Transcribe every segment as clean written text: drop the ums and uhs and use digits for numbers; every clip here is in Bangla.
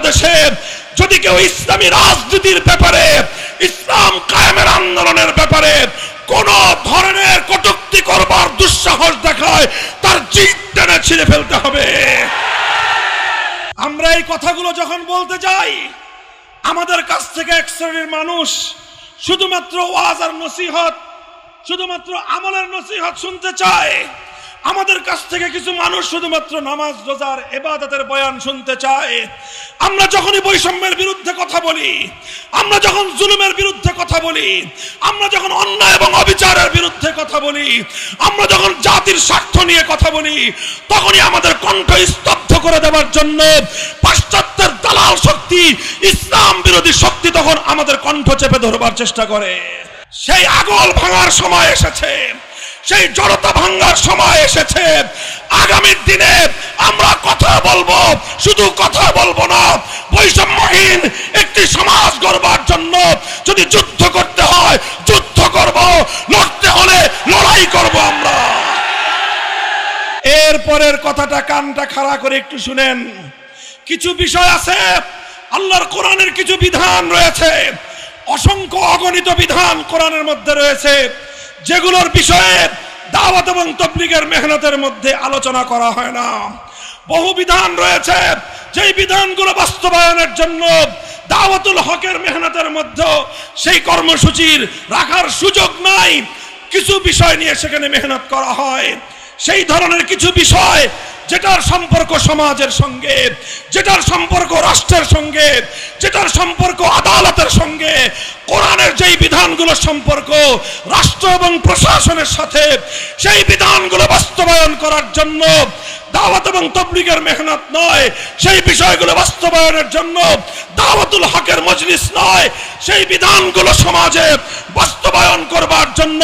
বাংলাদেশে যদি কেউ ইসলামী রাজনীতির ব্যাপারে, ইসলাম কায়েমের আন্দোলনের ব্যাপারে কোন ধরনের কটূক্তি করবার দুঃসাহস দেখায়, তার জিভ টেনে ছিঁড়ে ফেলতে হবে। আমরা এই কথাগুলো যখন বলতে যাই, আমাদের কাছ থেকে এক শ্রেণীর মানুষ শুধুমাত্র ওয়াজ আর নসিহত, শুধুমাত্র আমলের নসিহত শুনতে চায়। আমাদের কাছ থেকে কিছু মানুষ শুধুমাত্র নামাজ রোজার ইবাদতের বয়ান শুনতে চায়। আমরা যখনই বৈষম্যের বিরুদ্ধে কথা বলি, আমরা যখন জুলুমের বিরুদ্ধে কথা বলি, আমরা যখন অন্যায় এবং অবিচারের বিরুদ্ধে কথা বলি, আমরা যখন জাতির স্বার্থ নিয়ে কথা বলি, তখনই আমাদের কণ্ঠ স্তব্ধ করে দেওয়ার জন্য পাশ্চাত্যের দালাল শক্তি, ইসলাম বিরোধী শক্তি তখন আমাদের কণ্ঠ চেপে ধরবার চেষ্টা করে। সেই আগল ভাঙার সময় এসেছে, সেই জড়তা ভাঙার সময় এসেছে। আগামী দিনে আমরা কথা বলবো, শুধু কথা বলবো না, বৈষম্যহীন একটি সমাজ গড়বার জন্য যদি যুদ্ধ করতে হয় যুদ্ধ করব, লড়তে হলে লড়াই করব আমরা। এরপরের কথাটা কানটা খাড়া করে একটু শুনেন। কিছু বিষয় আছে, আল্লাহর কোরআনের কিছু বিধান রয়েছে, অসংখ্য অগণিত বিধান কোরআনের মধ্যে রয়েছে, যেগুলোর বিষয়ে দাওয়াত এবং তাবলীগের মেহনতের মধ্যে আলোচনা করা হয় না। বহু বিধান রয়েছে, যেই বিধানগুলো বাস্তবায়নের জন্য দাওয়াতুল হকের মেহনতের মধ্যে সেই কর্মসূচির রাখার সুযোগ নাই। কিছু বিষয় নিয়ে সেখানে মেহনত করা হয়। সেই ধরনের কিছু বিষয় যেটার সম্পর্ক সমাজের সঙ্গে, যেটার সম্পর্ক রাষ্ট্রের সঙ্গে, যেটার সম্পর্ক আদালতের সঙ্গে, কোরআনের যেই বিধানগুলো সম্পর্ক রাষ্ট্র এবং প্রশাসনের সাথে, সেই বিধানগুলো বাস্তবায়ন করার জন্য দাওয়াত এবং তাবলীগের মেহনত নয়, সেই বিষয়গুলো বাস্তবায়নের জন্য দাওয়াতুল হকের মজলিস নয়, সেই বিধানগুলো সমাজে বাস্তবায়ন করবার জন্য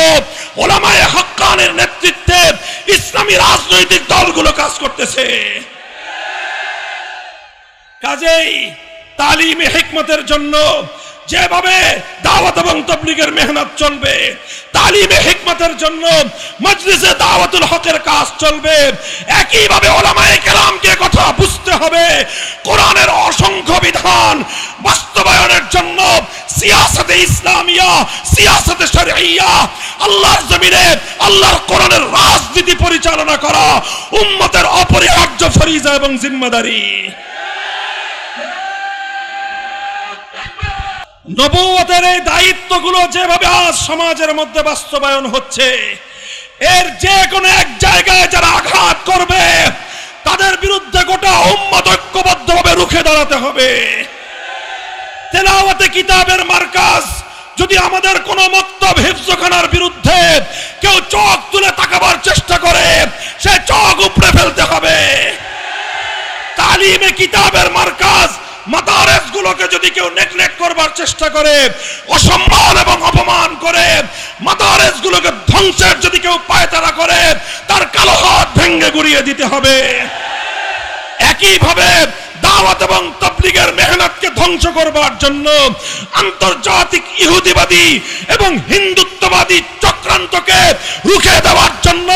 উলামায়ে হক্কানির নেতৃত্বে ইসলামী রাজনৈতিক দলগুলো কাজ করতেছে। কাজেই তালিমে হিকমতের জন্য যেভাবে দাওয়াত এবং তাবলীগের মেহনত চলবে, তালিমে হিকমতের জন্য মজলিসে দাওয়াতুল হকের কাজ চলবে, একইভাবে উলামায়ে কেরামকে কথা বুঝতে হবে। কোরআনের অসংখ্য বিধান বাস্তবায়নের জন্য সিয়াসতে ইসলামিয়া, সিয়াসতে শরঈয়া, আল্লাহর জমিনে আল্লাহর কোরআনের রাজনীতি পরিচালনা করা উম্মতের অপরিহার্য ফরিজা এবং জিম্মাদারি। নবুয়তের এই দায়িত্বগুলো যেভাবে আজ সমাজের মধ্যে বাস্তবায়ন হচ্ছে, এর যে কোনো এক জায়গায় যারা আঘাত করবে তাদের বিরুদ্ধে গোটা উম্মত ঐক্যবদ্ধভাবে রুখে দাঁড়াতে হবে। তেলাওয়াতে কিতাবের মার্কাজ যদি আমাদের কোন মক্তব হিফজখানার বিরুদ্ধে কেউ চোখ তুলে তাকাবার চেষ্টা করে, সে চোখ উপড়ে ফেলতে হবে। তালিমে কিতাবের মার্কাজ মাদারেস গুলোকে যদি কেউ নেগলেক্ট করবার চেষ্টা করে, অসম্মান এবং অপমান করে, মাদারেস গুলোকে ধ্বংসের যদি কেউ পায়তারা করে, তার কালো হাত ভেঙে গুড়িয়ে দিতে হবে। একইভাবে দাওয়াত এবং তাবলীগের মেহনতকে ধ্বংস করবার জন্য আন্তর্জাতিক ইহুদিবাদী এবং হিন্দুত্ববাদী চক্রান্তকে রুখে দেওয়ার জন্য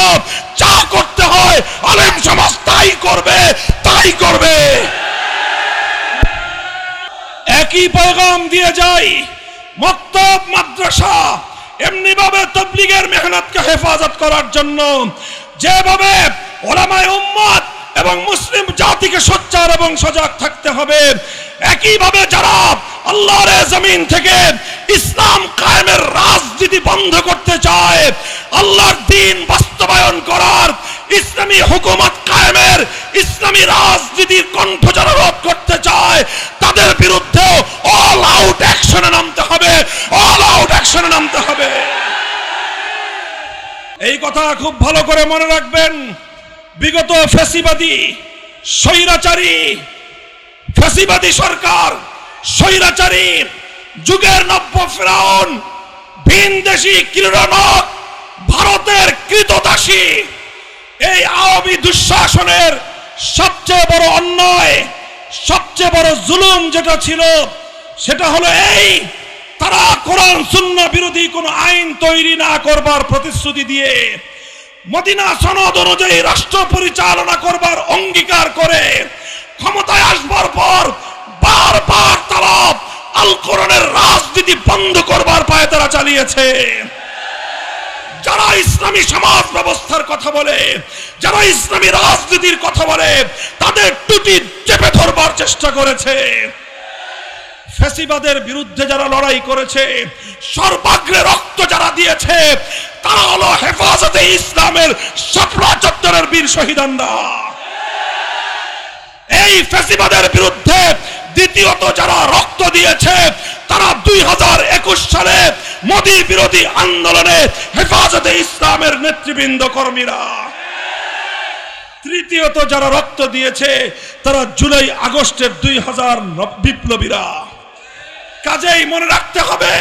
যা করতে হয় আলেম সমাজ তাই করবে, তাই করবে। একই পয়গাম দিয়ে যাই, মক্তব মাদ্রাসা এমনি ভাবে তাবলীগের মেহনতকে হেফাজত করার জন্য যেভাবে উলামায়ে উম্মত এবং মুসলিম জাতিকে সোচ্চার এবং সজাগ থাকতে হবে, একইভাবে যারা আল্লাহর জমিন থেকে ইসলাম কায়েমের রাজনীতি বন্ধ করতে চায়, আল্লাহর দ্বীন বাস্তবায়ন করার, ইসলামী হুকুমত কায়েমের, ইসলামী রাজনীতির কণ্ঠ যারা রোধ করতে চায়, তাদের বিরুদ্ধে অল আউট অ্যাকশনে নামতে হবে, অল আউট অ্যাকশনে নামতে হবে। এই কথা খুব ভালো করে মনে রাখবেন। বিগত ফ্যাসিবাদী স্বৈরাচারী, ফ্যাসিবাদী সরকার, স্বৈরাচারী যুগের নব্য ফেরাউন, ভিনদেশী ক্রীড়নক, ভারতের কৃতদাসী, এই আওয়ামী দুঃশাসনের সবচেয়ে বড় অন্যায়, সবচেয়ে বড় জুলুম যেটা ছিল সেটা হলো এই, তারা কোরআন সুন্নাহ বিরোধী কোনো আইন তৈরি না করবার প্রতিশ্রুতি দিয়ে মদিনা সনদ অনুযায়ী রাষ্ট্র পরিচালনা করবার অঙ্গীকার করে ক্ষমতায় আসবার পর রাজনীতি বন্ধ করবার পায়তারা চালিয়েছে। যারা ইসলামী সমাজ ব্যবস্থার কথা বলে, যারা ইসলামী রাজনীতির কথা বলে, তাদের টুটি চেপে ধরবার চেষ্টা করেছে। ফ্যাসিবাদের বিরুদ্ধে যারা লড়াই করেছে, সর্বাগ্রে রক্ত যারা দিয়েছে, তারা হলো হেফাজতে ইসলামের শাপলা চত্বরের বীর শহীদানরা। এই ফ্যাসিবাদের বিরুদ্ধে দ্বিতীয়ত যারা রক্ত দিয়েছে, তারা 2021 সালে মোদী বিরোধী আন্দোলনে হেফাজতে ইসলামের নেতৃবৃন্দ কর্মীরা। তৃতীয়ত যারা রক্ত দিয়েছে, তারা জুলাই আগস্টের 2000 বিপ্লবীরা। কাজেই মনে রাখতে হবে,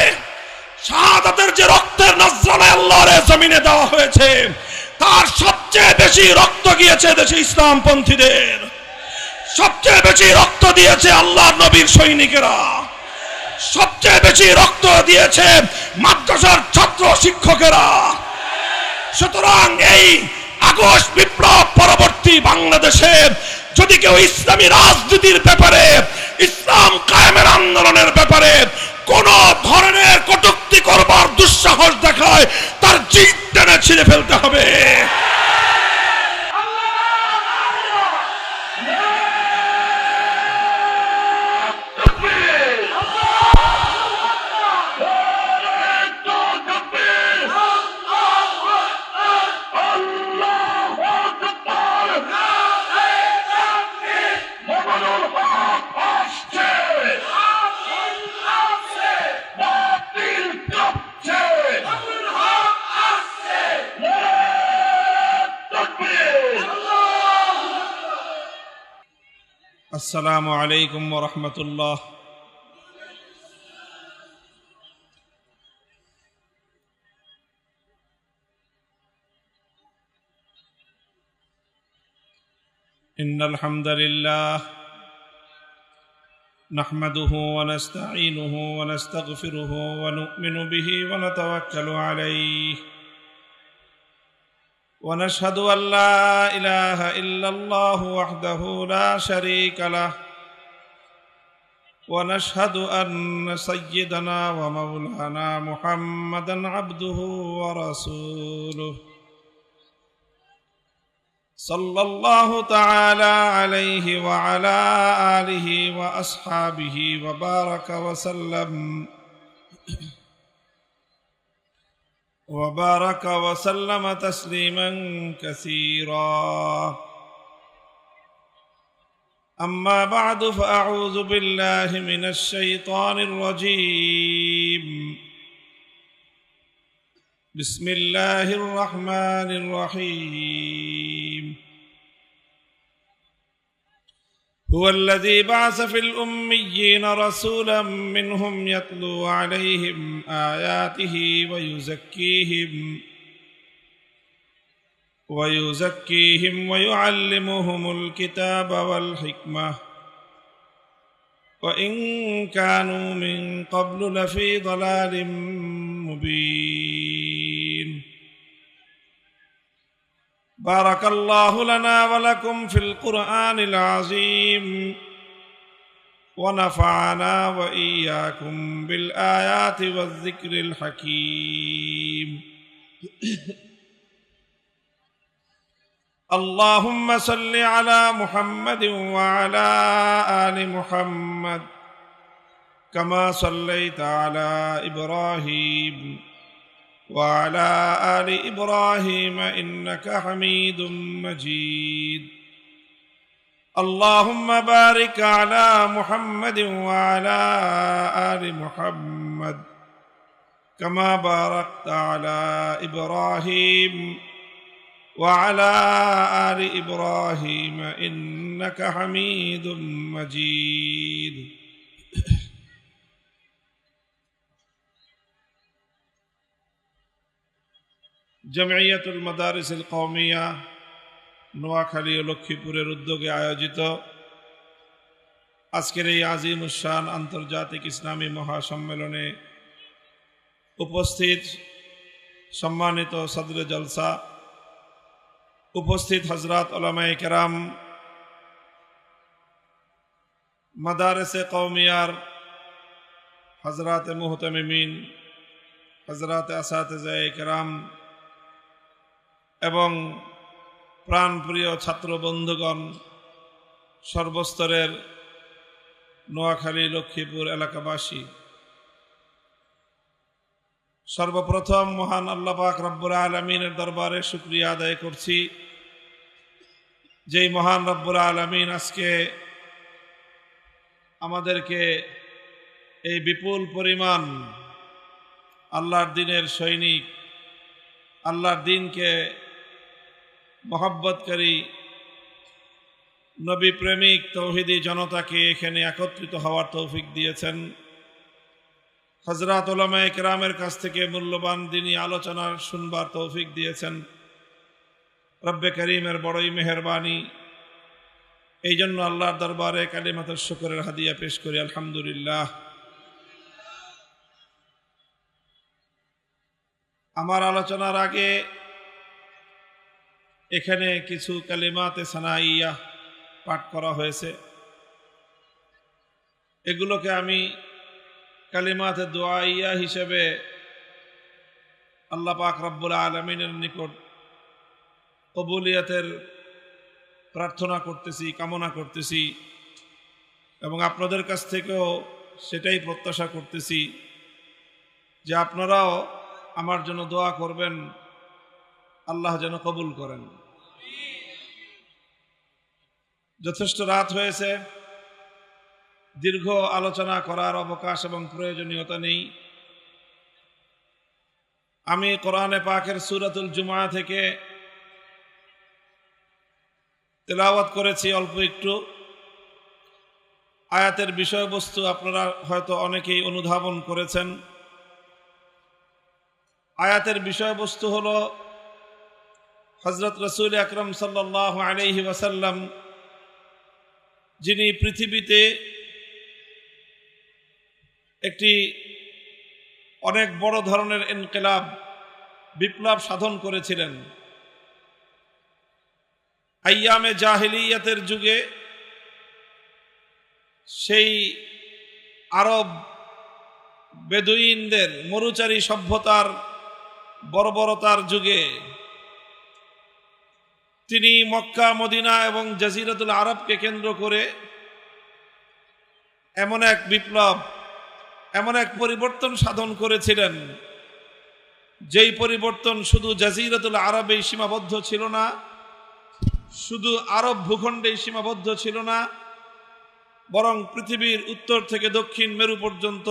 শাহাদাতের যে রক্তের নজরানা আল্লাহর জমিনে দেওয়া হয়েছে, তার সবচেয়ে বেশি রক্ত গিয়েছে দেশে ইসলামপন্থীদের, সবচেয়ে বেশি রক্ত দিয়েছে আল্লাহর নবীর সৈনিকেরা, সবচেয়ে বেশি রক্ত দিয়েছে মাদ্রাসার ছাত্র শিক্ষকেরা। সুতরাং এই আগস্ট বিপ্লব পরবর্তী বাংলাদেশে যদি কেউ ইসলামী রাজনীতির ব্যাপারে, ইসলাম কায়েমের আন্দোলনের ব্যাপারে কোন ধরনের কটূক্তি করবার দুঃসাহস দেখায়, তার জিভ টেনে ছিঁড়ে ফেলতে হবে। আসসালামু আলাইকুম ওয়া রাহমাতুল্লাহ। ইন্নাল হামদালিল্লাহ নাহমাদুহু ওয়া নাস্তাঈনুহু ওয়া নাস্তাগফিরুহু ওয়া নু'মিনু বিহি ওয়া নাতাওয়াক্কালু আলাইহি ونشهد أن لا إله إلا الله وحده لا شريك له ونشهد أن سيدنا ومولانا محمدا عبده ورسوله صلى الله تعالى عليه وعلى آله وأصحابه وبارك وسلم تسليما كثيرا. أما بعد فأعوذ بالله من الشيطان الرجيم. بسم الله الرحمن الرحيم. هو الذي بعث في الأميين رسولا منهم يتلو عليهم آياته ويزكيهم ويعلمهم الكتاب والحكمة وإن كانوا من قبل لفي ضلال مبين. بارك الله لنا ولكم في القرآن العظيم ونفعنا وإياكم بالآيات والذكر الحكيم. اللهم صل على محمد وعلى آل محمد كما صليت على إبراهيم وعلى آل إبراهيم إنك حميد مجيد. اللهم بارك على محمد وعلى آل محمد كما باركت على إبراهيم وعلى آل إبراهيم إنك حميد مجيد. জামিয়াতুল মাদারিসিল কওমিয়া নোয়াখালী ও লক্ষ্মীপুরের উদ্যোগে আয়োজিত আজকের এই আজিমুস শান আন্তর্জাতিক ইসলামী মহাসম্মেলনে উপস্থিত সম্মানিত সদরে জলসা, উপস্থিত হযরত উলামায়ে কেরাম, মাদারিসে কওমিয়ার হযরত মুহতামিমিন, হযরত আসাতিজায়ে কেরাম এবং প্রাণপ্রিয় ছাত্র বন্ধুগণ, সর্বস্তরের নোয়াখালী লক্ষ্মীপুর এলাকাবাসী, সর্বপ্রথম মহান আল্লাহ পাক রব্বুল আলামিনের দরবারে শুকরিয়া আদায় করছি, যেই মহান রব্বুল আলামিন আজকে আমাদেরকে এই বিপুল পরিমাণ আল্লাহর দ্বীনের সৈনিক, আল্লাহর দ্বীনকে মহব্বতকারী নবী প্রেমিক তৌহিদি জনতাকে এখানে একত্রিত হওয়ার তৌফিক দিয়েছেন। হযরত উলামায়ে কেরামের কাছ থেকে মূল্যবান দ্বীনি আলোচনা শুনবার তৌফিক দিয়েছেন। রব্বে করিমের বড়ই মেহেরবানি, এই জন্য আল্লাহর দরবারে কালিমাতুশ শুকরের হাদিয়া পেশ করি আলহামদুলিল্লাহ। আমার আলোচনার আগে এখানে কিছু কালিমাতে সানাইয়া পাঠ করা হয়েছে, এগুলোকে আমি কালিমাতে দোয়াইয়া হিসেবে আল্লাহ পাক রব্বুল আলামিনের নিকট কবুলিয়তের প্রার্থনা করতেছি, কামনা করতেছি এবং আপনাদের কাছ থেকেও সেটাই প্রত্যাশা করতেছি যে আপনারাও আমার জন্য দোয়া করবেন, আল্লাহ যেন কবুল করেন। যথেষ্ট রাত হয়েছে, দীর্ঘ আলোচনা করার অবকাশ এবং প্রয়োজনীয়তা নেই। আমি কোরআনে পাকের সূরাতুল জুমআ থেকে তেলাওয়াত করেছি অল্প একটু। আয়াতের বিষয়বস্তু আপনারা হয়তো অনেকেই অনুধাবন করেছেন। আয়াতের বিষয়বস্তু হলো হযরত রাসূল আকরাম সাল্লাল্লাহু আলাইহি ওয়াসাল্লাম, যিনি পৃথিবীতে একটি অনেক বড় ধরনের ইনকিলাব, বিপ্লব সাধন করেছিলেন। আইয়ামে জাহিলিয়াতের যুগে সেই আরব বেদুইনদের মরুচারী সভ্যতার বর্বরতার যুগে তিনি মক্কা, মদিনা এবং জাজিরাতুল আরবকে কেন্দ্র করে এমন এক বিপ্লব, এমন এক পরিবর্তন সাধন করেছিলেন, যেই পরিবর্তন শুধু জাজিরাতুল আরবেই সীমাবদ্ধ ছিল না, শুধু আরব ভূখণ্ডেই সীমাবদ্ধ ছিল না, বরং পৃথিবীর উত্তর থেকে দক্ষিণ মেরু পর্যন্ত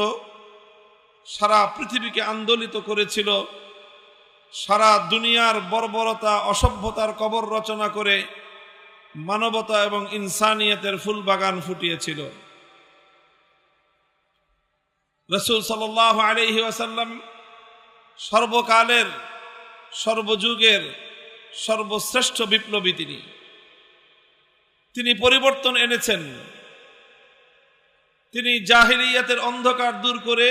সারা পৃথিবীকে আন্দোলিত করেছিল। সারা দুনিয়ার বর্বরতা, অসভ্যতার কবর রচনা করে মানবতা এবং ইনসানিয়তের ফুল বাগান ফুটিয়েছিল। রাসূল সাল্লাল্লাহু আলাইহি ওয়াসাল্লাম সর্বকালের, সর্বযুগের সর্বশ্রেষ্ঠ বিপ্লবী। তিনি পরিবর্তন এনেছেন। তিনি জাহিলিয়াতের অন্ধকার দূর করে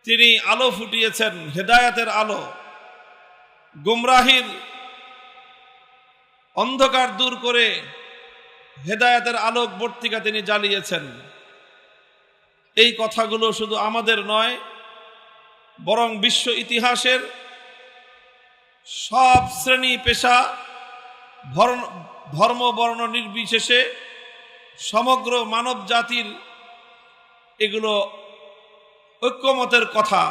তিনি আলো ফুটিয়েছেন, হেদায়েতের আলো। গুমরাহির অন্ধকার দূর করে হেদায়েতের আলোক বর্তিকা তিনি জ্বালিয়েছেন। এই কথাগুলো শুধু আমাদের নয়, বরং বিশ্ব ইতিহাসের সব শ্রেণী পেশা, ধর্ম বর্ণ নির্বিশেষে সমগ্র মানব জাতির এগুলো ঐক্যমতের কথা।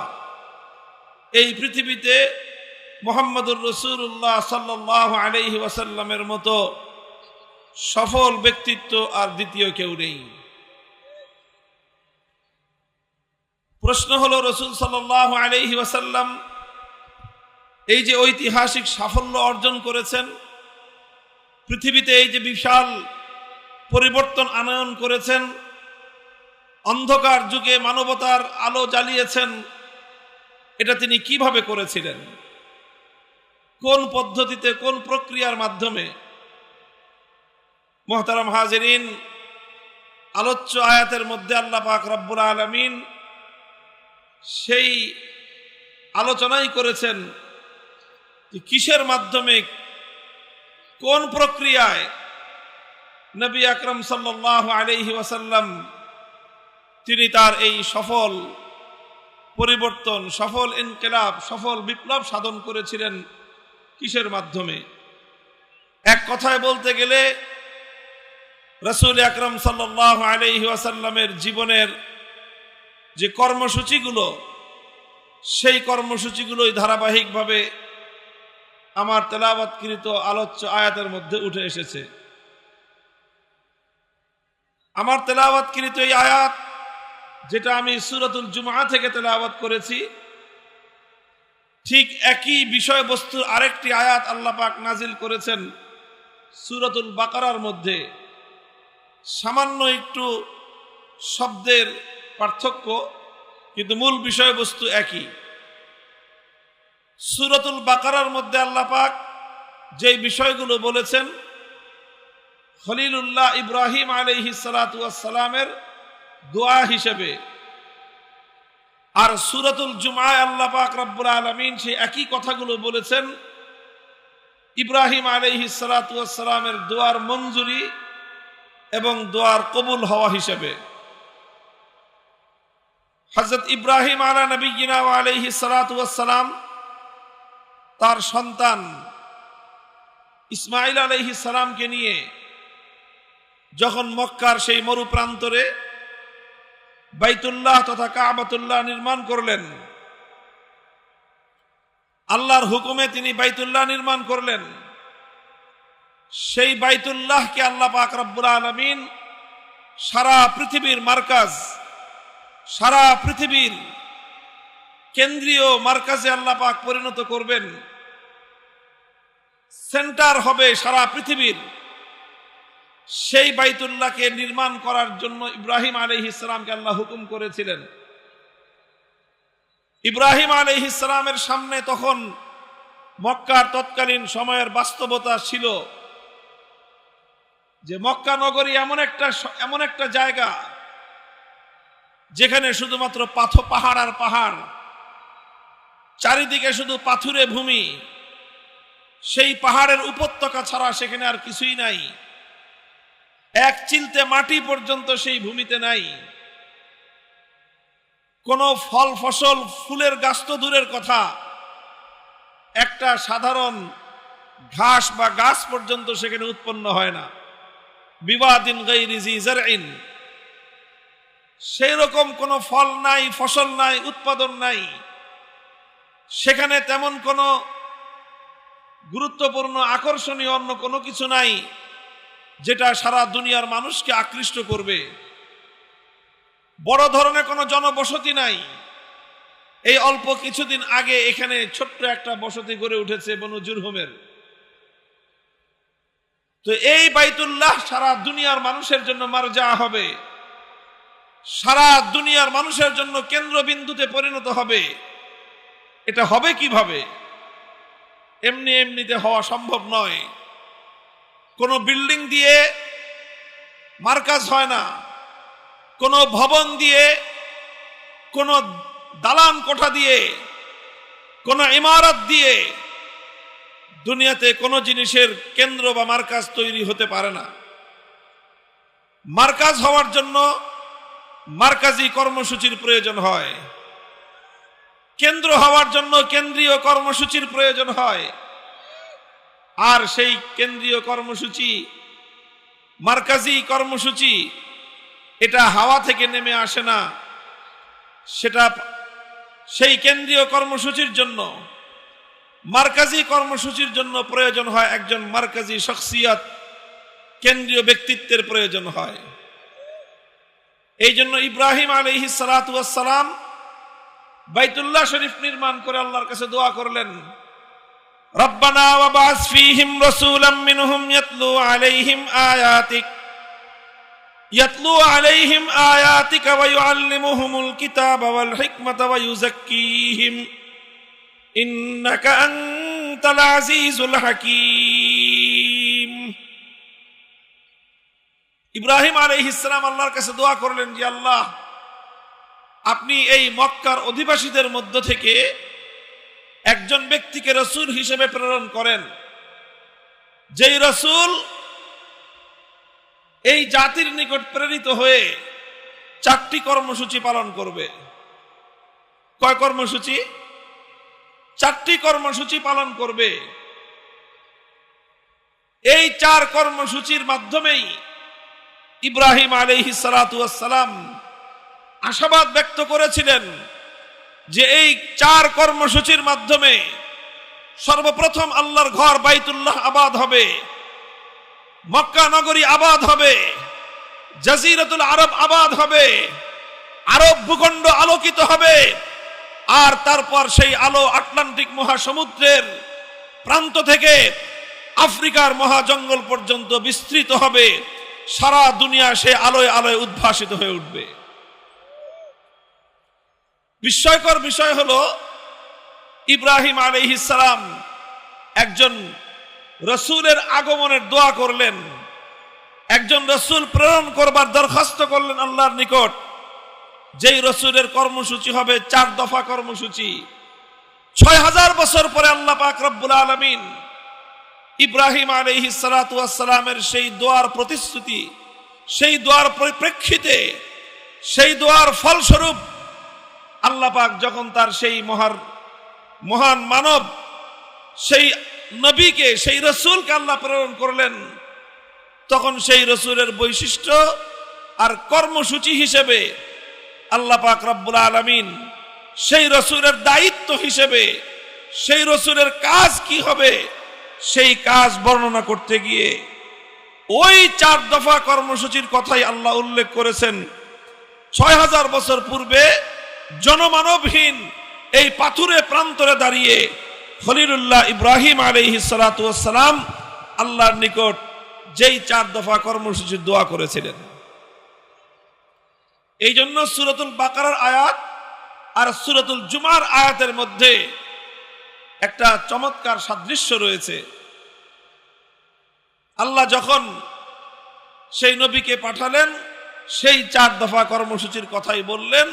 এই পৃথিবীতে মুহাম্মদুর রাসূলুল্লাহ সাল্লাল্লাহু আলাইহি ওয়াসাল্লামের মতো সফল ব্যক্তিত্ব আর দ্বিতীয় কেউ নেই। প্রশ্ন হলো, রাসূল সাল্লাল্লাহু আলাইহি ওয়াসাল্লাম এই যে ঐতিহাসিক সাফল্য অর্জন করেছেন, পৃথিবীতে এই যে বিশাল পরিবর্তন আনয়ন করেছেন, অন্ধকার যুগে মানবতার আলো জ্বালিয়েছেন, এটা তিনি কিভাবে করেছিলেন? কোন পদ্ধতিতে, কোন প্রক্রিয়ার মাধ্যমে? মুহতারাম হাজিরিন, আলোচ্য আয়াতের মধ্যে আল্লাহ পাক রব্বুল আলামিন সেই আলোচনাই করেছেন যে কিসের মাধ্যমে, কোন প্রক্রিয়ায় নবী আকরাম সাল্লাল্লাহু আলাইহি ওয়াসাল্লাম তিনি তার এই সফল পরিবর্তন, সফল ইনকিলাব, সফল বিপ্লব সাধন করেছিলেন কিসের মাধ্যমে? এক কথায় বলতে গেলে রাসূল আকরাম সাল্লাল্লাহু আলাইহি ওয়াসাল্লামের জীবনের যে কর্মসূচিগুলো, সেই কর্মসূচিগুলোই ধারাবাহিকভাবে আমার তেলাওয়াতকৃত আলোচ্য আয়াতের মধ্যে উঠে এসেছে। আমার তেলাওয়াতকৃত এই আয়াত, যেটা আমি সূরাতুল জুমআ থেকে তেলাওয়াত করেছি, ঠিক একই বিষয়বস্তুর আরেকটি আয়াত আল্লাহ পাক নাজিল করেছেন সূরাতুল বাকারার মধ্যে। সামান্য একটু শব্দের পার্থক্য, কিন্তু মূল বিষয়বস্তু একই। সূরাতুল বাকারার মধ্যে আল্লাহ পাক যে বিষয়গুলো বলেছেন খলিলুল্লাহ ইব্রাহিম আলাইহিস সালাতু ওয়াস সালামের দোয়া হিসেবে, আর সূরাতুল জুমআয় আল্লাহ পাক রব্বুল আলামিন সেই একই কথাগুলো বলেছেন ইব্রাহিম আলাইহিস সালাতু ওয়াস সালামের দোয়ার মঞ্জুরি এবং দোয়ার কবুল হওয়া হিসেবে। হযরত ইব্রাহিম আলা নবিয়্যিনা ওয়া আলাইহিস সালাতু ওয়াস সালাম তার সন্তান ইসমাঈল আলাইহিস সালামকে নিয়ে যখন মক্কার সেই মরু প্রান্তরে বাইতুল্লাহ তথা কাবাতুল্লাহ নির্মাণ করলেন, আল্লাহর হুকুমে তিনি বাইতুল্লাহ নির্মাণ করলেন। সেই বাইতুল্লাহকে আল্লাহ পাক রব্বুল আলামিন সারা পৃথিবীর মার্কাজ, সারা পৃথিবীর কেন্দ্রীয় মার্কাজে আল্লাহ পাক পরিণত করবেন, সেন্টার হবে সারা পৃথিবীর। সেই বাইতুল্লাহকে নির্মাণ করার জন্য ইব্রাহিম আলাইহিস সালামকে আল্লাহ হুকুম করেছিলেন। ইব্রাহিম আলাইহিস সালামের সামনে তখন মক্কার তৎকালীন সময়ের বাস্তবতা ছিল যে মক্কা নগরী এমন একটা জায়গা যেখানে শুধুমাত্র পাহাড় আর পাহাড়, চারিদিকে শুধু পাথুরে ভূমি, সেই পাহাড়ের উপত্যকা ছাড়া সেখানে আর কিছুই নাই। এক চিলতে মাটি পর্যন্ত সেই ভূমিতে নাই। কোনো ফল ফসল, ফুলের গাছ তো দূরের কথা, একটা সাধারণ ঘাস বা গাছ পর্যন্ত সেখানে উৎপন্ন হয় না। বিওয়াদিন গায়রি জি জারইন, সেই রকম কোনো ফল নাই, ফসল নাই, উৎপাদন নাই। সেখানে তেমন কোনো গুরুত্বপূর্ণ আকর্ষণীয় অন্য কোনো কিছু নাই যেটা সারা দুনিয়ার মানুষকে আকৃষ্ট করবে। বড় ধরনের কোনো জনবসতি নাই। এই অল্প কিছুদিন আগে এখানে ছোট্ট একটা বসতি গড়ে উঠেছে বনু জুরহুমের। তো এই বাইতুল্লাহ সারা দুনিয়ার মানুষের জন্য মারজা হবে, সারা দুনিয়ার মানুষের জন্য কেন্দ্রবিন্দুতে পরিণত হবে। এটা হবে কিভাবে? এমনি এমনিতে হওয়া সম্ভব নয়। কোনো বিল্ডিং দিয়ে মার্কাজ হয় না, কোনো ভবন দিয়ে, কোনো দালান কোঠা দিয়ে, কোনো ইমারত দিয়ে দুনিয়াতে কোনো জিনিসের কেন্দ্র বা মার্কাজ তৈরি হতে পারে না। মার্কাজ হওয়ার জন্য মার্কাজি কর্মসূচির প্রয়োজন হয়, কেন্দ্র হওয়ার জন্য কেন্দ্রীয় কর্মসূচির প্রয়োজন হয়। আর সেই কেন্দ্রীয় কর্মসূচি, মার্কাজি কর্মসূচি, এটা হাওয়া থেকে নেমে আসে না। সেটা সেই কেন্দ্রীয় কর্মসূচির জন্য, মার্কাজি কর্মসূচির জন্য প্রয়োজন হয় একজন মার্কাজি শখসিয়ত, কেন্দ্রীয় ব্যক্তিত্বের প্রয়োজন হয়। এই জন্য ইব্রাহিম আলাইহিস সালাতু ওয়াস সালাম বাইতুল্লাহ শরীফ নির্মাণ করে আল্লাহর কাছে দোয়া করলেন, রব্বানা ওয়াবাস ফীহিম রাসূলাম মিনহুম ইয়াতলু আলাইহিম আয়াতিকা ওয়া ইউআল্লিমুহুমুল কিতাবা ওয়াল হিকমাতা ওয়া ইউযাক্কিহিম ইন্নাকা আনতাল আজিজুল হাকীম। ইব্রাহিম আলাইহিস সালাম আল্লাহর কাছে দোয়া করলেন যে আল্লাহ, আপনি এই মক্কার অধিবাসীদের মধ্য থেকে একজন ব্যক্তিকে রাসূল হিসেবে প্রেরণ করেন, যেই রাসূল এই জাতির নিকট প্রেরিত হয়ে 4টি কর্মসূচি পালন করবে। কয় কর্মসূচি? 4টি কর্মসূচি পালন করবে। এই 4 কর্মসূচির মাধ্যমেই ইব্রাহিম আলাইহিস সালাতু ওয়াস সালাম আশাবাদ ব্যক্ত করেছিলেন যে এই 4 কর্মসূচির মাধ্যমে সর্বপ্রথম আল্লাহর ঘর বাইতুল্লাহ আবাদ হবে, মক্কা নগরী আবাদ হবে, জাজিরাতুল আরব আবাদ হবে, আরব ভূখণ্ড আলোকিত হবে, আর তারপর সেই আলো আটলান্টিক মহাসমুদ্রের প্রান্ত থেকে আফ্রিকার মহাজঙ্গল পর্যন্ত বিস্তৃত হবে। সারা দুনিয়া সে আলোয় আলোয় উদ্ভাসিত হয়ে উঠবে। বিস্ময়কর বিষয় হলো ইব্রাহিম আলাইহিস সালাম একজন রাসূলের আগমনের দোয়া করলেন, একজন রাসূল প্রেরণ করবার দরখাস্ত করলেন আল্লাহর নিকট, যেই রাসূলের কর্মসূচি হবে 4 দফা কর্মসূচি। 6000 বছর পরে আল্লাহ পাক রব্বুল আলামিন ইব্রাহিম আলাইহিস সালাতু ওয়াস সালামের সেই দোয়ার প্রতিশ্রুতি, সেই দোয়ার পরিপ্রেক্ষিতে, সেই দোয়ার ফলস্বরূপ আল্লাহ পাক যখন তার সেই মহান মানব, সেই নবীকে, সেই রাসূলকে আল্লাহ প্রেরণ করলেন, তখন সেই রাসূলের বৈশিষ্ট্য আর কর্মসূচি হিসেবে আল্লাহ পাক রব্বুল আলামিন সেই রাসূলের দায়িত্ব হিসেবে, সেই রাসূলের কাজ কি হবে সেই কাজ বর্ণনা করতে গিয়ে ওই 4 দফা কর্মসূচির কথাই আল্লাহ উল্লেখ করেছেন। 6000 বছর পূর্বে জনমানবহীন এই পাথুরে প্রান্তরে দাঁড়িয়ে খলিলুল্লাহ ইব্রাহিম আলাইহিস সালাতু ওয়াস সালাম আল্লাহর নিকট যেই 4 দফা কর্মসূচির দোয়া করেছিলেন। এই জন্য সূরাতুল বাকারার আয়াত আর সূরাতুল জুমার আয়াতের মধ্যে একটা চমৎকার সাদৃশ্য রয়েছে। আল্লাহ যখন সেই নবীকে পাঠালেন, সেই 4 দফা কর্মসূচির কথাই বললেন,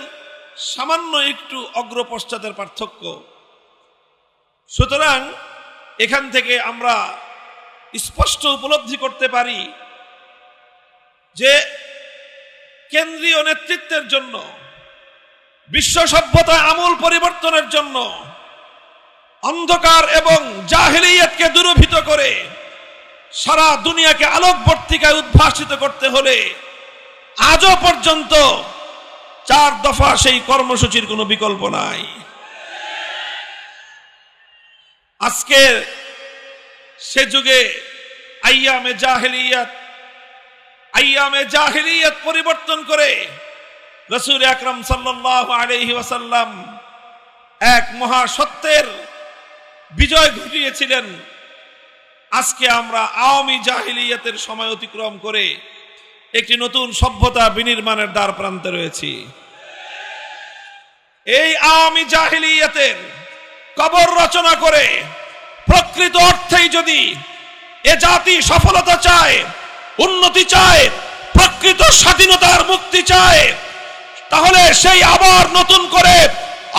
সামান্য একটু অগ্রপশ্চাতের পার্থক্য। সুতরাং এখান থেকে আমরা স্পষ্ট উপলব্ধি করতে পারি যে কেন্দ্রীয় নেতৃত্বের জন্য, বিশ্ব সভ্যতায় আমূল পরিবর্তনের জন্য, অন্ধকার এবং জাহেলিয়াতকে দূরীভূত করে সারা দুনিয়াকে আলোকবর্তিকায় উদ্ভাসিত করতে হলে আজও পর্যন্ত 4 দফা সেই কর্মসূচির কোনো বিকল্প নাই। আজকে সে যুগে আইয়ামে জাহেলিয়াত পরিবর্তন করে রাসূল আকরাম সাল্লাল্লাহু আলাইহি ওয়াসাল্লাম এক মহা সত্যের বিজয় ঘটিয়েছিলেন। আজকে আমরা আওয়ামী জাহেলিয়াতের সময় অতিক্রম করে একটি নতুন সভ্যতা বিনির্মাণের দ্বার প্রান্তে রয়েছি। এই আওয়ামী জাহেলিয়াতের কবর রচনা করে প্রকৃত অর্থেই যদি এ জাতি সফলতা চায়, উন্নতি চায়, প্রকৃত স্বাধীনতার মুক্তি চায়, তাহলে সেই আবার নতুন করে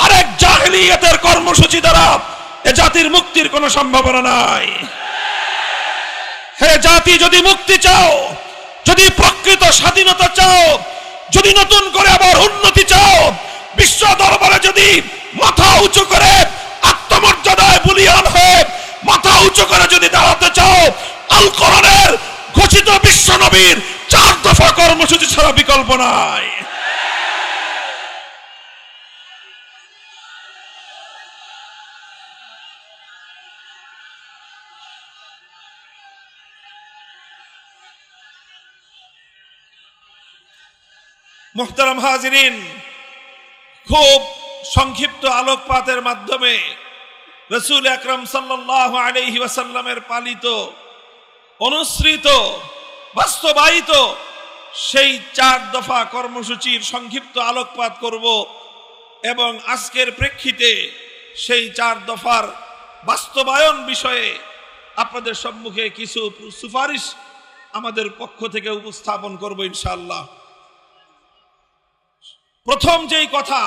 আরেক জাহেলিয়াতের কর্মসূচি দ্বারা এ জাতির মুক্তির কোনো সম্ভাবনা নাই। হে জাতি, যদি মুক্তি চাও, যদি প্রকৃত স্বাধীনতা চাও, যদি নতুন করে আবার উন্নতি চাও, বিশ্ব দরবারে যদি মাথা উঁচু করে আত্মমর্যাদায় বলীয়ান হয়ে মাথা উঁচু করে যদি দাঁড়াতে চাও, আল কোরআনের ঘোষিত বিশ্ব নবীর 4 দফা কর্মসূচি ছাড়া বিকল্প নাই। মুহতারাম হাজিরিন, খুব সংক্ষিপ্ত আলোকপাতের মাধ্যমে রাসূল আকরাম সাল্লাল্লাহু আলাইহি ওয়াসাল্লামের পালিত, অনুসৃত, বাস্তবায়িত সেই 4 দফা কর্মসূচির সংক্ষিপ্ত আলোকপাত করব এবং আজকের প্রেক্ষিতে সেই 4 দফার বাস্তবায়ন বিষয়ে আপনাদের সম্মুখে কিছু সুপারিশ আমাদের পক্ষ থেকে উপস্থাপন করব ইনশাআল্লাহ। প্রথম যেই কথা,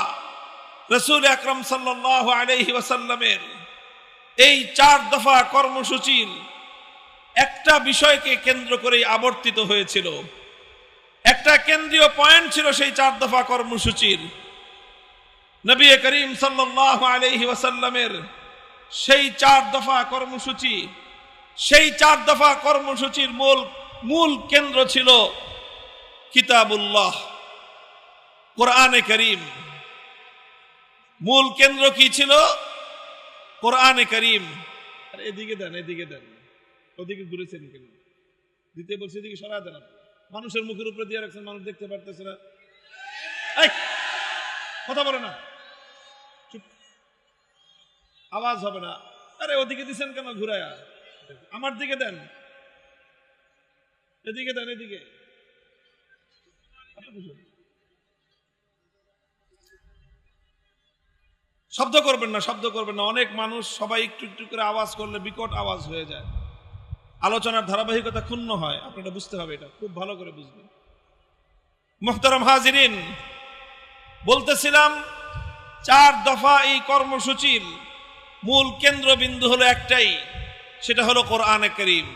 রাসূল আকরাম সাল্লাল্লাহু আলাইহি ওয়াসাল্লামের এই 4 দফা কর্মসূচির একটা বিষয়কে কেন্দ্র করে আবর্তিত হয়েছিল, একটা কেন্দ্রীয় পয়েন্ট ছিল সেই 4 দফা কর্মসূচির। নবী করিম সাল্লাল্লাহু আলাইহি ওয়াসাল্লামের সেই 4 দফা কর্মসূচি, সেই 4 দফা কর্মসূচির মূল কেন্দ্র ছিল কিতাবুল্লাহ, কোরআনে করিম। মূল কেন্দ্র কি ছিল? কোরআনে করিম। এদিকে দেন, এদিকে দেন, ওদিকে ঘুরেছেন কেন? দিতে বলছে এদিকে সরা দেন। মানুষের মুখের উপরে দিয়ে রাখছেন, মানুষ দেখতে পারতেছে না। কথা বলে না, চুপ, আওয়াজ হবে না। আরে ওদিকে দিচ্ছেন কেন ঘুরায়া? আমার দিকে দেন, এদিকে দেন, এদিকে। শব্দ করবেন না, শব্দ করবেন না। অনেক মানুষ, সবাই একটু একটু করে আওয়াজ করলে বিকট আওয়াজ হয়ে যায়, আলোচনার ধারাবাহিকতা ক্ষুণ্ণ হয়। আপনারা বুঝতে হবে, এটা খুব ভালো করে বুঝবেন। মুহতারাম হাজিরিন, বলতেছিলাম 4 দফা এই কর্মসূচির মূল কেন্দ্রবিন্দু হলো একটাই, সেটা হলো কোরআনে করিম।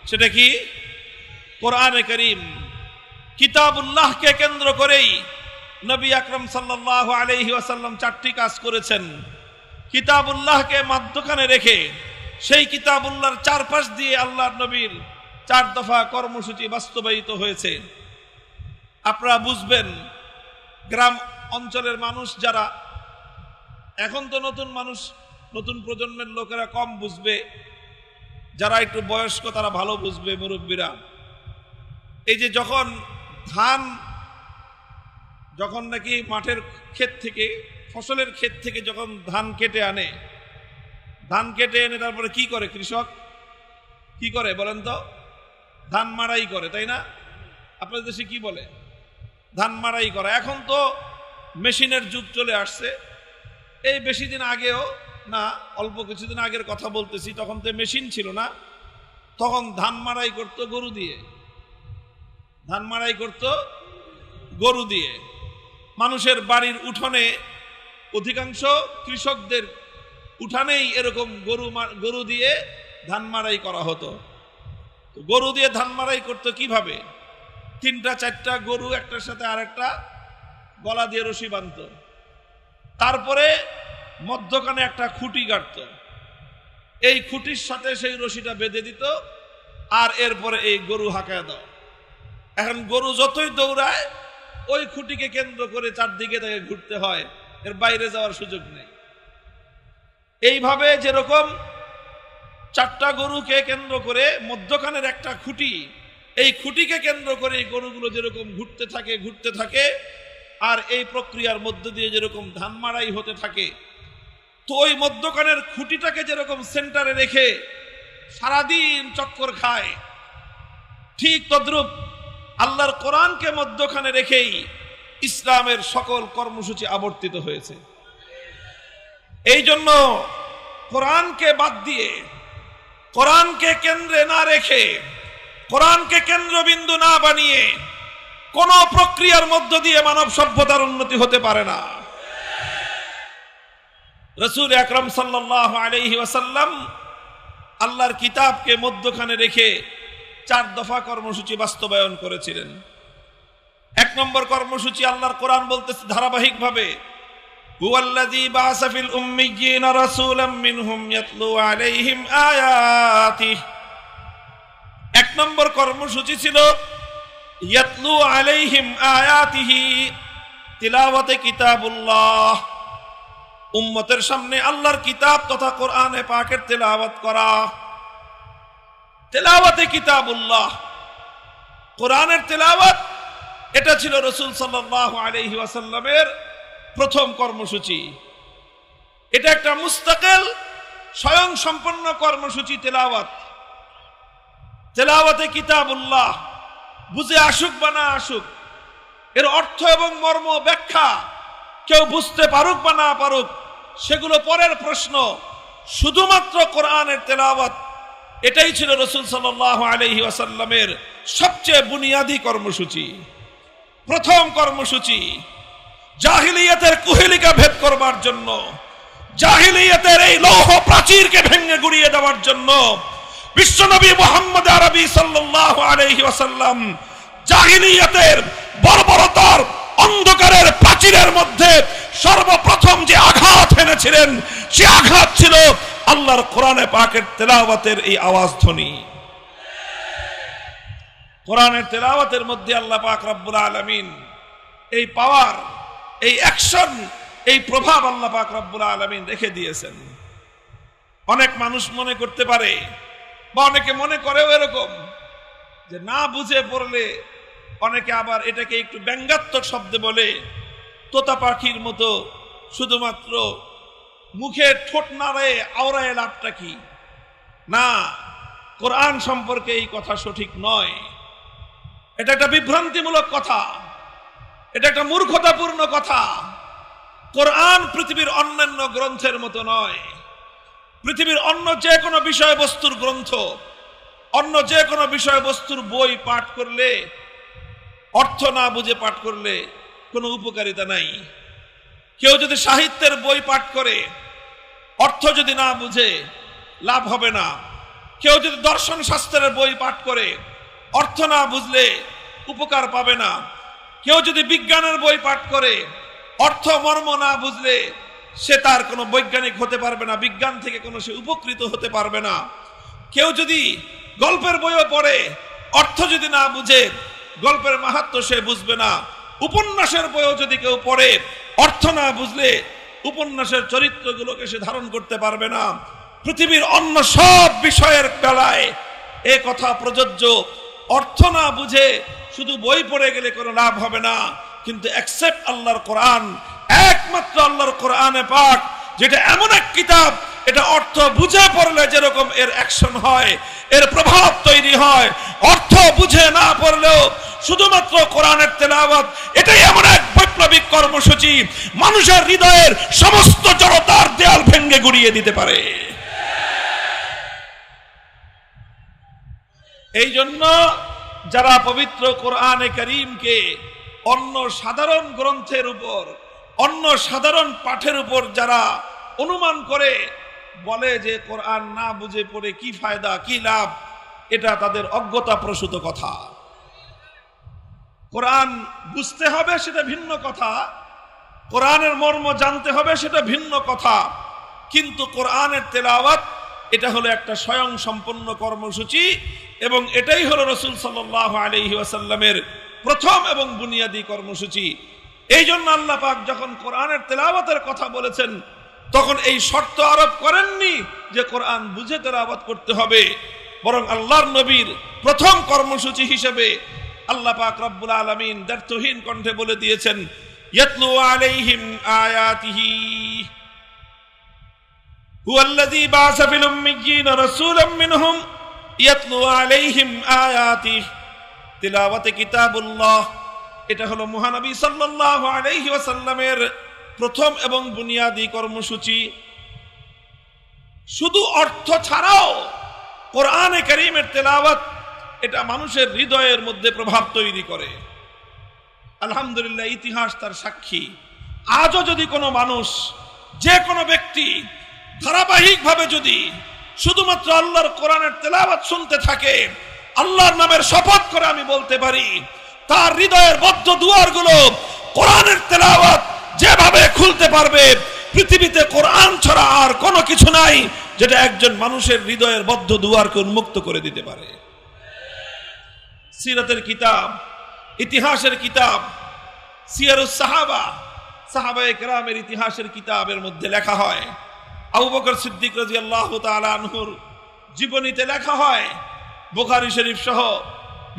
সেটা কি? কোরআনে করিম। কিতাবুল্লাহকে কেন্দ্র করেই নবী আকরাম সাল্লাল্লাহু আলাইহি ওয়াসাল্লাম 4টি কাজ করেছেন। কিতাবুল্লাহকে মধ্যখানে রেখে সেই কিতাবুল্লাহর চারপাশ দিয়ে আল্লাহর নবীর 4 দফা কর্মসূচি বাস্তবায়িত হয়েছে। আপনারা বুঝবেন, গ্রাম অঞ্চলের মানুষ যারা, এখন তো নতুন মানুষ, নতুন প্রজন্মের লোকেরা কম বুঝবে, যারা একটু বয়স্ক তারা ভালো বুঝবে, মুরব্বীরা। এই যে যখন নাকি মাঠের ক্ষেত থেকে, ফসলের ক্ষেত থেকে যখন ধান কেটে আনে, ধান কেটে এনে তারপরে কি করে কৃষক? কি করে বলেন তো? ধান মাড়াই করে, তাই না? আপনাদের দেশে কি বলে? ধান মাড়াই করা। এখন তো মেশিনের যুগ চলে আসছে। এই বেশি দিন আগেও না, অল্প কিছুদিন আগের কথা বলতেছি, তখন তো মেশিন ছিল না। তখন ধান মাড়াই করতো গরু দিয়ে, ধান মাড়াই করতো গরু দিয়ে। মানুষের বাড়ির উঠোনে, অধিকাংশ কৃষকদের উঠানেই এরকম গরু দিয়ে ধান মাড়াই করা হতো। গরু দিয়ে ধান মাড়াই করতো কিভাবে? 3টা 4টা গরু একটার সাথে আরেকটা গলা দিয়ে রশি বাঁধত, তারপরে মধ্যখানে একটা খুঁটি গাড়ত, এই খুঁটির সাথে সেই রশিটা বেঁধে দিত, আর এরপরে এই গরু হাঁকায় দাও। এখন গরু যতই দৌড়ায় ওই খুঁটিকে কেন্দ্র করে চারদিকে তাকে ঘুরতে হয়, এর বাইরে যাওয়ার সুযোগ নেই। এইভাবে যেরকম 4টা গরুকে কেন্দ্র করে মধ্যখানের একটা খুঁটি, এই খুঁটিকে কেন্দ্র করে এই গরুগুলো যেরকম ঘুরতে থাকে, আর এই প্রক্রিয়ার মধ্য দিয়ে যেরকম ধান মাড়াই হতে থাকে, তো ওই মধ্যখানের খুঁটিটাকে যেরকম সেন্টারে রেখে সারাদিন চক্কর খায়, ঠিক তদ্রূপ আল্লাহর কোরআনকে মধ্যখানে রেখেই ইসলামের সকল কর্মসূচি আবর্তিত হয়েছে। এই জন্য কোরআনকে বাদ দিয়ে, কোরআনকে কেন্দ্রে না রেখে, কোরআনকে কেন্দ্রবিন্দু না বানিয়ে কোন প্রক্রিয়ার মধ্য দিয়ে মানব সভ্যতার উন্নতি হতে পারে না। রাসূল আকরাম সাল্লাল্লাহু আলাইহি ওয়াসাল্লাম আল্লাহর কিতাবকে মধ্যখানে রেখে 4 দফা কর্মসূচি বাস্তবায়ন করেছিলেন। 1 নম্বর কর্মসূচি, আল্লাহর কোরআন বলতেছে ধারাবাহিকভাবে, হুয়াল্লাযী বাআসা ফিল উম্মিয়্যিনা রাসূলাম মিনহুম ইয়াতলু আলাইহিম আয়াতিহি। 1 নম্বর কর্মসূচি ছিল ইয়াতলু আলাইহিম আয়াতিহি, তিলাওয়াতে কিতাবুল্লাহ, উম্মতের সামনে আল্লাহর কিতাব তথা কোরআনে পাকের তেলাওয়াত করা। তেলাওয়াতে কিতাবুল্লাহ, কোরআনের তেলাওয়াত, এটা ছিল রাসূল সাল্লাল্লাহু আলাইহি ওয়াসাল্লামের প্রথম কর্মসূচি। এটা একটা মুস্তাকিল স্বয়ং সম্পন্ন কর্মসূচি। তেলাওয়াতে কিতাবুল্লাহ, বুঝে আসুক বা না আসুক, এর অর্থ এবং মর্ম ব্যাখ্যা কেউ বুঝতে পারুক বা না পারুক, সেগুলো পরের প্রশ্ন। শুধুমাত্র কোরআনের তেলাওয়াত, এটাই ছিল রাসূল সাল্লাল্লাহু আলাইহি ওয়াসাল্লামের সবচেয়ে বুনিয়াদী কর্মসূচি, প্রথম কর্মসূচি। জাহিলিয়াতের কুহেলিকা ভেদ করবার জন্য, জাহিলিয়াতের এই লৌহ প্রাচীরকে ভেঙে গুড়িয়ে দেওয়ার জন্য বিশ্বনবী মুহাম্মদ আরবি সাল্লাল্লাহু আলাইহি ওয়াসাল্লাম জাহিলিয়াতের দিলের মধ্যে সর্বপ্রথম যে আঘাত এনেছিলেন সে আঘাত ছিল আল্লাহর কোরআনে পাকের তেলাওয়াতের এই আওয়াজ ধ্বনি। কোরআনের তেলাওয়াতের মধ্যে আল্লাহ পাক রব্বুল আলামিন এই পাওয়ার, এই অ্যাকশন, এই প্রভাব আল্লাহ পাক রব্বুল আলামিন রেখে দিয়েছেন। অনেক মানুষ মনে করতে পারে বা অনেকে মনে করেও এরকম যে না বুঝে পড়লে, অনেকে আবার এটাকে একটু ব্যঙ্গাত্মক শব্দে বলে তোতা পাখির মতো শুধুমাত্র মুখে ঠোঁট নাড়ে আওড়ায় লাভটা কি? না, কোরআন সম্পর্কে এই কথা সঠিক নয়। এটা একটা বিভ্রান্তিমূলক কথা, এটা একটা মূর্খতাপূর্ণ কথা। কোরআন পৃথিবীর অন্যান্য গ্রন্থের মতো নয়। পৃথিবীর অন্য যে কোনো বিষয়বস্তুর গ্রন্থ, অন্য যে কোনো বিষয়বস্তুর বই পাঠ করলে, অর্থ না বুঝে পাঠ করলে কোনো উপকারিতা নাই। কেউ যদি সাহিত্যের বই পাঠ করে অর্থ যদি না বুঝে লাভ হবে না। কেউ যদি দর্শন শাস্ত্রের বই পাঠ করে অর্থ না বুঝলে উপকার পাবে না। কেউ যদি বিজ্ঞানের বই পাঠ করে অর্থ মর্ম না বুঝলে সে তার কোনো বৈজ্ঞানিক হতে পারবে না, বিজ্ঞান থেকে কোনো সে উপকৃত হতে পারবে না। কেউ যদি গল্পের বইও পড়ে অর্থ যদি না বুঝে গল্পের মাহাত্ম্য সে বুঝবে না। উপন্যাসের বইও যদি কেউ পড়ে অর্থ না বুঝলে উপন্যাসের চরিত্রগুলোকে সে ধারণ করতে পারবে না। পৃথিবীর অন্য সব বিষয়ের বেলায় এ কথা প্রযোজ্য। অর্থ না বুঝে শুধু বই পড়ে গেলে কোনো লাভ হবে না, কিন্তু এক্সেপ্ট আল্লাহর কোরআন, একমাত্র আল্লাহর কোরআনে পাক, যেটা এমন এক কিতাব, এটা অর্থ বুঝে পড়লে যেরকম এর অ্যাকশন হয়, এর প্রভাব তৈরি হয়, অর্থ বুঝে না পড়লেও শুধুমাত্র কোরআনের তেলাওয়াত এটাই এমন এক বৈপ্লবিক কর্মসূচি, মানুষের হৃদয়ের সমস্ত জড়তার দেয়াল ভেঙে গুড়িয়ে দিতে পারে। এই জন্য যারা পবিত্র কোরআনে কারীমকে অন্য সাধারণ গ্রন্থের উপর, অন্য সাধারণ পাঠের উপর যারা অনুমান করে বলে যে কোরআন না বুঝে পড়ে কি ফায়দা, কি লাভ, এটা তাদের অজ্ঞতা প্রসূত কথা। কোরআন বুঝতে হবে সেটা ভিন্ন কথা, কোরআনের মর্ম জানতে হবে সেটা ভিন্ন কথা, কিন্তু কোরআনের তেলাওয়াত এটা হলো একটা স্বয়ং সম্পন্ন কর্মসূচি এবং এটাই হলো রাসূল সাল্লাল্লাহু আলাইহি ওয়াসাল্লামের প্রথম এবং বুনিয়াদী কর্মসূচি। এই জন্য আল্লাহ পাক যখন কোরআনের তেলাওয়াতের কথা বলেছেন তখন এই শর্ত আরোপ করেননি যে কোরআন বুঝে তেলাওয়াত করতে হবে, বরং আল্লাহর নবীর প্রথম কর্মসূচি হিসেবে আল্লাহ পাক রব্বুল আলামিন দ্ব্যর্থহীন কণ্ঠে বলে দিয়েছেন, ইয়াতলু আলাইহিম আয়াতিহি হুয়াল্লাযী বা'আসা ফিল উম্মিয়্যিনা রাসূলাম মিনহুম ইয়াতলু আলাইহিম আয়াতিহি। তিলাওয়াতে কিতাবুল্লাহ এটা হলো মহানবী সাল্লাল্লাহু আলাইহি ওয়াসাল্লামের প্রথম এবং বুনিয়াদী কর্মসূচি। শুধু অর্থ ছাড়াও কোরআনে কারীমের তেলাওয়াত এটা মানুষের হৃদয়ের মধ্যে প্রভাব তৈরি করে। আলহামদুলিল্লাহ, ইতিহাস তার সাক্ষী। আজও যদি কোনো মানুষ, যে কোনো ব্যক্তি ধারাবাহিকভাবে যদি শুধুমাত্র আল্লাহর কোরআনের তেলাওয়াত শুনতে থাকে, আল্লাহর নামের শপথ করে আমি বলতে পারি তার হৃদয়ের বদ্ধ দুয়ারগুলো কোরআনের তেলাওয়াত যেভাবে খুলতে পারবে, পৃথিবীতে কোরআন ছাড়া আর কোনো কিছু নাই যেটা একজন মানুষের হৃদয়ের বদ্ধ দুয়ারকে উন্মুক্ত করে দিতে পারে। সিরাতের কিতাব, ইতিহাসের কিতাব, সিয়ারুস সাহাবা, সাহাবায়ে কেরামের ইতিহাসের কিতাবের মধ্যে লেখা হয়, আবু বকর সিদ্দিক রাদিয়াল্লাহু তাআলা আনহুর জীবনীতে লেখা হয়, বুখারী শরীফ সহ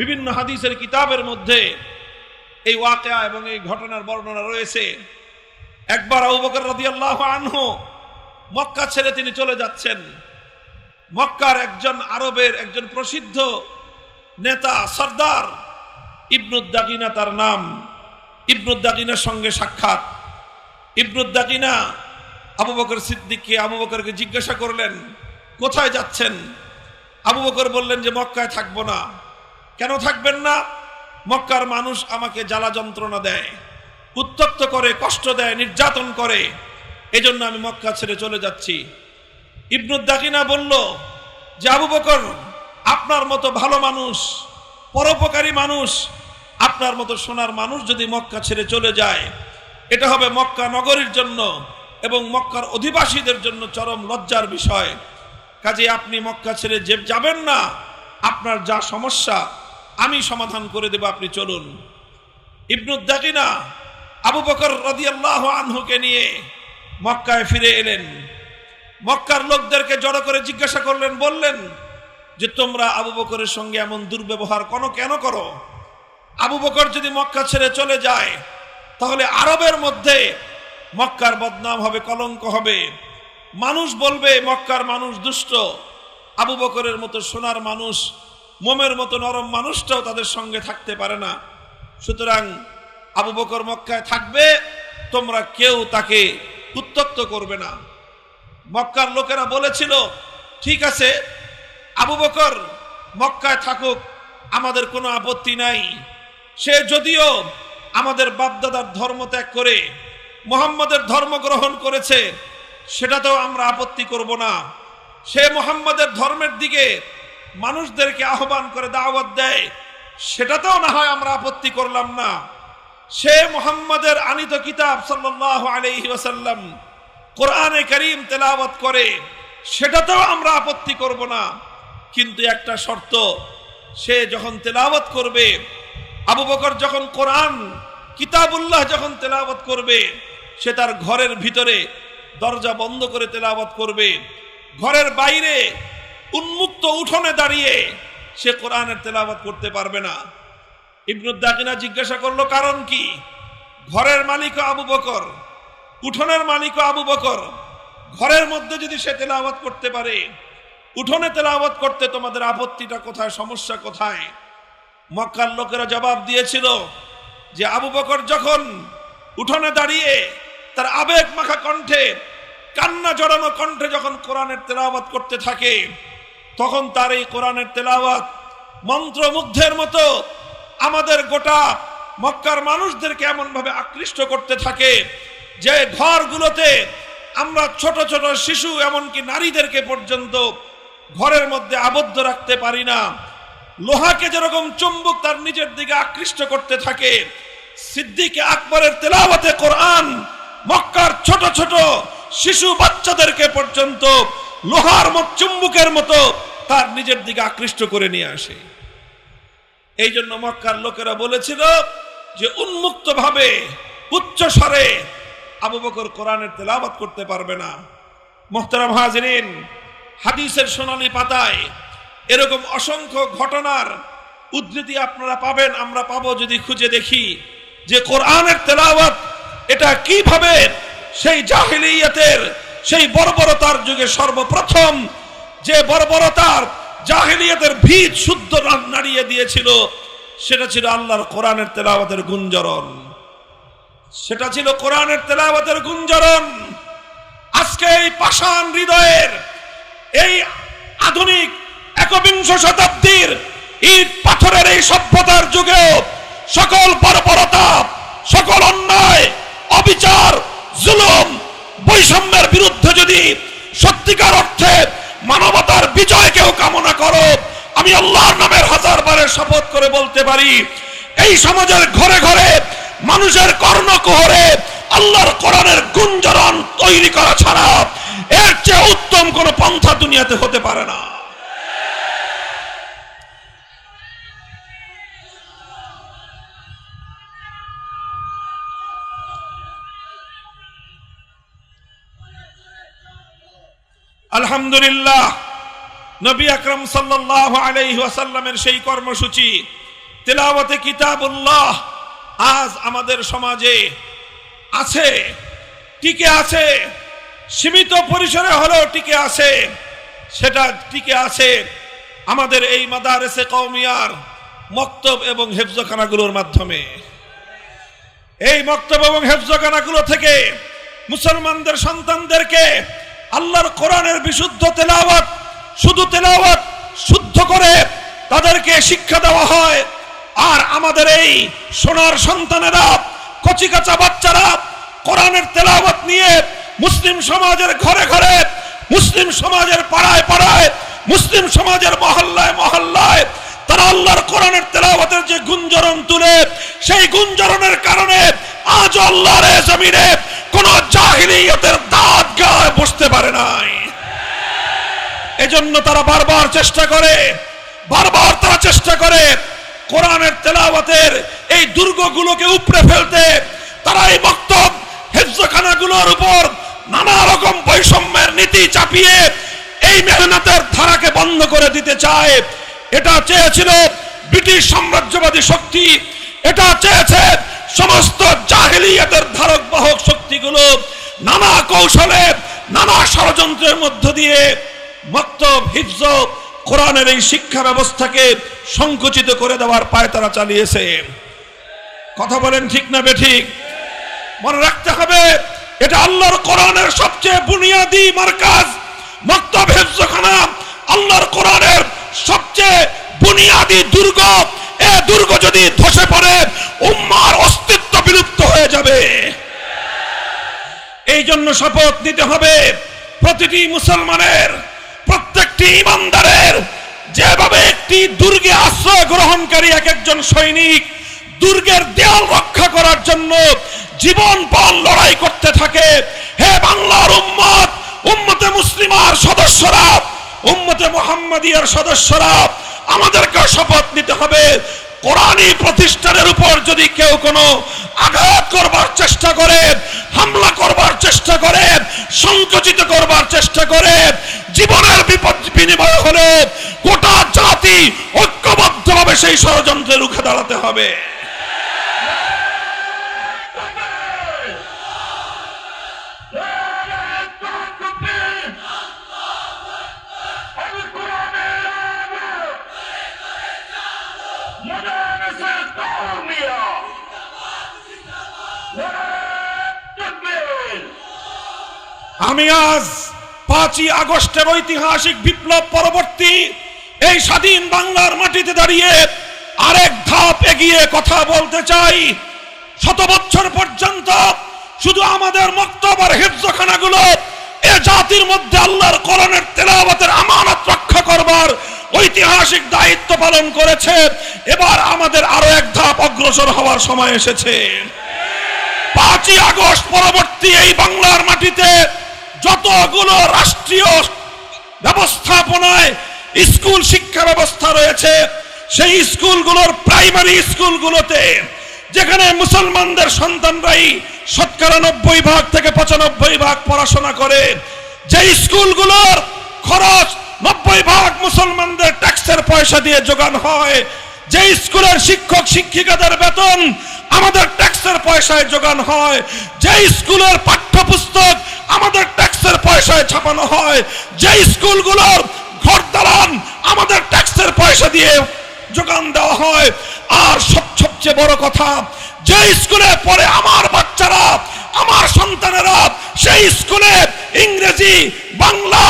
বিভিন্ন হাদিসের কিতাবের মধ্যে এই ওয়াকিয়া এবং এই ঘটনার বর্ণনা রয়েছে। একবার আবু বকর রাদিয়াল্লাহু আনহু মক্কা ছেড়ে তিনি চলে যাচ্ছেন। মক্কার একজন আরবের একজন প্রসিদ্ধ নেতা সর্দার ইবনুদ্দাগিনা তার নাম, ইবনুদ্দাগিনার সঙ্গে সাক্ষাৎ। ইবনুদ্দাগিনা আবু বকর সিদ্দিককে, আবু বকরকে জিজ্ঞাসা করলেন কোথায় যাচ্ছেন? আবু বকর বললেন যে মক্কায় থাকবো না। কেন থাকবেন না? মক্কার মানুষ আমাকে জ্বালা যন্ত্রণা দেয়, উত্ত্যক্ত করে, কষ্ট দেয়, নির্যাতন করে, এজন্য আমি মক্কা ছেড়ে চলে যাচ্ছি। ইবনুদ্দাগিনা বলল যে আবু বকর, আপনার মতো ভালো মানুষ, পরোপকারী মানুষ, আপনার মতো সোনার মানুষ যদি মক্কা ছেড়ে চলে যায়, এটা হবে মক্কা নগরীর জন্য এবং মক্কার অধিবাসীদের জন্য চরম লজ্জার বিষয়। কাজে আপনি মক্কা ছেড়ে যে যাবেন না, আপনার যা সমস্যা আমি সমাধান করে দেব, আপনি চলুন। ইবনু দাগিনা আবু বকর রাদিয়াল্লাহু আনহুকে নিয়ে মক্কায় ফিরে এলেন। মক্কার লোকদেরকে জড়ো করে জিজ্ঞাসা করলেন, বললেন যে তোমরা আবু বকরের সঙ্গে এমন দুর্ব্যবহার কেন করো? আবু বকর যদি মক্কা ছেড়ে চলে যায় তাহলে আরবের মধ্যে মক্কার বদনাম হবে, কলঙ্ক হবে। মানুষ বলবে মক্কার মানুষ দুষ্ট। আবু বকরের মতো সোনার মানুষ, মোমের মতো নরম মানুষটাও তাদের সঙ্গে থাকতে পারে না। সুতরাং আবু বকর মক্কায় থাকবে, তোমরা কেউ তাকে উত্ত্যক্ত করবে না। মক্কার লোকেরা বলেছিল, ঠিক আছে আবু বকর মক্কায় থাকুক, আমাদের কোনো আপত্তি নাই। সে যদিও আমাদের বাপদাদার ধর্ম ত্যাগ করে মুহাম্মাদের ধর্ম গ্রহণ করেছে, সেটাতেও আমরা আপত্তি করব না। সে মুহাম্মাদের ধর্মের দিকে মানুষদেরকে আহ্বান করে দাওয়াত দেয়, সেটাতেও না হয় আমরা আপত্তি করলাম না। সে মুহাম্মাদের আনিত কিতাব সাল্লাল্লাহু আলাইহি ওয়াসাল্লাম কোরআনে কারীম তেলাওয়াত করে, সেটাতেও আমরা আপত্তি করব না। কিন্তু একটা শর্ত, সে যখন তেলাওয়াত করবে, আবু বকর যখন কোরআন কিতাবুল্লাহ যখন তেলাওয়াত করবে, সে তার ঘরের ভিতরে দরজা বন্ধ করে তেলাওয়াত করবে। ঘরের বাইরে উন্মুক্ত উঠোনে দাঁড়িয়ে সে কোরআনের তেলাওয়াত করতে পারবে না। ইবনু দাগিনা জিজ্ঞাসা করলো, কারণ কি? ঘরের মালিক আবু বকর, উঠোনের মালিক আবু বকর। ঘরের মধ্যে যদি সে তেলাওয়াত করতে পারে, উঠোনে তেলাওয়াত করতে তোমাদের আপত্তিটা কোথায়, সমস্যা কোথায়? মক্কার লোকেরা জবাব দিয়েছিল যে আবু বকর যখন উঠোনে দাঁড়িয়ে তার আবেগ মাখা কণ্ঠে, কান্না জড়ানো কণ্ঠে যখন কোরআনের তেলাওয়াত করতে থাকে, তখন তার এই কোরআনের তেলাওয়াত মন্ত্রমুগ্ধের মতো আমাদের গোটা মক্কার মানুষদেরকে এমন ভাবে আকৃষ্ট করতে থাকে যে ঘরগুলোতে আমরা ছোট ছোট শিশু এমনকি নারীদেরকে পর্যন্ত ঘরের মধ্যে আবদ্ধ রাখতে পারি না। লোহাকে যেরকম চুম্বক তার নিজের দিকে আকৃষ্ট করতে থাকে, সিদ্দিক আকবরের তেলাওয়াতে কোরআন মক্কার ছোট ছোট শিশু বাচ্চাদেরকে পর্যন্ত লোহার মত চুম্বকের মতো তার নিজের দিকে আকৃষ্ট করে নিয়ে আসে। এই জন্য মক্কার লোকেরা বলেছিল যে উন্মুক্ত ভাবে উচ্চ স্বরে আবু বকর কোরআনের তেলাওয়াত করতে পারবে না। মুহতারাম হাজিরিন, হাদিসের সোনালী পাতায় এরকম অসংখ্য ঘটনার উদ্ধৃতি আপনারা পাবেন, আমরা পাবো যদি খুঁজে দেখি যে কোরআনের তেলাওয়াত এটা কিভাবে সেই জাহিলিয়াতের, সেই বর্বরতার যুগে সর্বপ্রথম যে বর্বরতার জাহিলিয়াতের ভিত শুদ্ধ নাড়িয়ে দিয়েছিল, সেটা ছিল আল্লাহর কোরআনের তেলাওয়াতের গুঞ্জরণ। সেটা ছিল কোরআনের তেলাওয়াতের গুঞ্জরণ। আজকে এই পাষাণ হৃদয়ের, এই আধুনিক একবিংশ শতাব্দীর ইট পাথরের এই সভ্যতার যুগেও সকল বর্বরতা, সকল অন্যায়, অবিচার, জুলুম, বৈষম্যের বিরুদ্ধে যদি সত্যিকার অর্থে মানবতার বিজয় কেউ কামনা করো, আমি আল্লাহর নামের হাজারবারের শপথ করে বলতে পারি, এই সমাজের ঘরে ঘরে মানুষের কর্ণকুহরে আল্লাহর কোরআনের গুঞ্জরণ তৈরি করা ছাড়া এর চেয়ে উত্তম কোন পন্থা দুনিয়াতে হতে পারে না। আলহামদুলিল্লাহ, নবী আকরাম সাল্লাল্লাহু আলাইহি ওয়াসাল্লামের সেই কর্মসূচি তেলাওয়াতে কিতাবুল্লাহ আজ আমাদের সমাজে আছে, টিকে আছে। সীমিত পরিসরে হলেও টিকে আছে। সেটা টিকে আছে আমাদের এই মাদারেসে কওমিয়ার মক্তব এবং হেফজখানাগুলোর মাধ্যমে। এই মক্তব এবং হেফজখানাগুলো থেকে মুসলমানদের সন্তানদেরকে আল্লাহর কোরআনের বিশুদ্ধ তেলাওয়াত, শুধু তেলাওয়াত শুদ্ধ করে তাদেরকে শিক্ষা দেওয়া হয়। আর আমাদের এই সোনার সন্তানেরা, কচিকাঁচা বাচ্চারা কোরআনের তেলাওয়াত নিয়ে মুসলিম সমাজের ঘরে ঘরে, মুসলিম সমাজের পাড়ায় পাড়ায়, মুসলিম সমাজের মহল্লায় মহল্লায় তারা আল্লাহর কোরআনের তেলাওয়াতের যে গুঞ্জরণ তুলে, সেই গুঞ্জরণের কারণে আজ আল্লাহর এই জমিনে কোন জাহিলিয়াতের দাঁত গায়ে বসতে পারে নাই। এজন্য তারা বারবার চেষ্টা করে কোরআনের তেলাওয়াতের এই দুর্গগুলোকে উপড়ে ফেলতে। তারা এই বক্তব্য হিফজখানাগুলোর উপর নানা রকম বৈষম্যের নীতি চাপিয়ে এই মেহনতের ধারাকে বন্ধ করে দিতে চায়। এটা চেয়েছিল ব্রিটিশ সাম্রাজ্যবাদী শক্তি, এটা চেয়েছে সমস্ত জাহেলিয়াতের ধারক বাহক শক্তিগুলো নানা কৌশলে নানা ষড়যন্ত্রের মধ্য দিয়ে মক্তব হিফজ কোরআনের এই শিক্ষা ব্যবস্থাকে সংকুচিত করে দেওয়ার পায়তারা চালিয়েছে। কথা বলেন ঠিক না বেঠিক? মনে রাখতে হবে এটা আল্লাহর কোরআনের সবচেয়ে বুনিয়াদী মারকাজ মক্তব হিফজখানা, আল্লাহর কোরআনের সবচেয়ে বুনিয়াদী দুর্গ। এই দুর্গ যদি ধসে পড়ে উম্মাহর অস্তিত্ব বিলুপ্ত হয়ে যাবে। এই জন্য শপথ নিতে হবে প্রতিটি মুসলমানের, প্রত্যেকটি ইমানদারের, যেভাবে একটি দুর্গে আশ্রয় গ্রহণকারী এক একজন সৈনিক দুর্গের দেয়াল রক্ষা করার জন্য জীবনপণ লড়াই করতে থাকে। হে বাংলার উম্মত, উম্মতে মুসলিমার সদস্যরা, উম্মতে মুহাম্মাদিয়ার সদস্যরা, আমাদেরকে শপথ নিতে হবে কোরআনী প্রতিষ্ঠানের উপর যদি কেউ কোনো আঘাত করবার চেষ্টা করে, হামলা করবার চেষ্টা করে, সংকুচিত করবার চেষ্টা করে, জীবনের বিপদ বিনিময় হলে গোটা জাতি ঐক্যবদ্ধভাবে সেই ষড়যন্ত্রে রুখে দাঁড়াতে হবে। আমি আজ 5ই আগস্টের ঐতিহাসিক বিপ্লব পরবর্তী এই স্বাধীন বাংলার মাটিতে দাঁড়িয়ে আরেক ধাপ এগিয়ে কথা বলতে চাই। 100 বছর পর্যন্ত শুধু আমাদের মক্তব আর হিফজখানাগুলো এ জাতির মধ্যে আল্লাহর কোরআনের তেলাওয়াতের আমানত রক্ষা করবার ঐতিহাসিক দায়িত্ব পালন করেছে। এবার আমাদের আরো এক ধাপ অগ্রসর হওয়ার সময় এসেছে। 5ই আগস্ট পরবর্তী এই বাংলার মাটিতে যতগুলো রাষ্ট্রীয় ব্যবস্থাপনায় স্কুল শিক্ষা ব্যবস্থা রয়েছে, সেই স্কুলগুলোর প্রাইমারি স্কুলগুলোতে যেখানে মুসলমানদের সন্তানরাই 90% থেকে 95% পড়াশোনা করে, যে স্কুলগুলোর খরচ 90% মুসলমানদের ট্যাক্সের পয়সা দিয়ে যোগান হয়, যে স্কুলের শিক্ষক শিক্ষিকাদের বেতন আমাদের ট্যাক্সের পয়সায় যোগান হয়, যে স্কুলের পাঠ্যপুস্তক আমাদের ট্যাক্সের পয়সায় ছাপানো হয়, যে স্কুলগুলোর ঘর দালান আমাদের ট্যাক্সের পয়সা দিয়ে যোগান দেওয়া হয়, আর সবচেয়ে বড় কথা, যে স্কুলে পড়ে আমার বাচ্চারা, আমার সন্তানেরা, সেই স্কুলে ইংরেজি, বাংলা,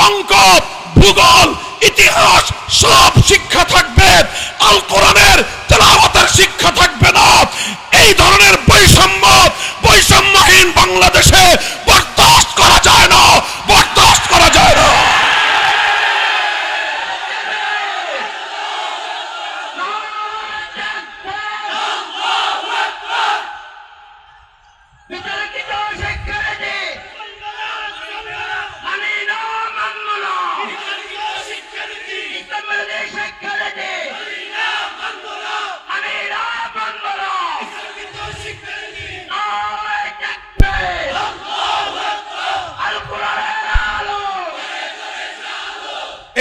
অঙ্ক, ভূগোল, ইতিহাস সব শিক্ষা থাকবে, আল কোরআনের তেলাওয়াতের শিক্ষা থাকবে না। এই ধরনের বৈষম্যহীন বাংলাদেশে বরদাস্ত করা যায় না, বরদাস্ত করা যায় না।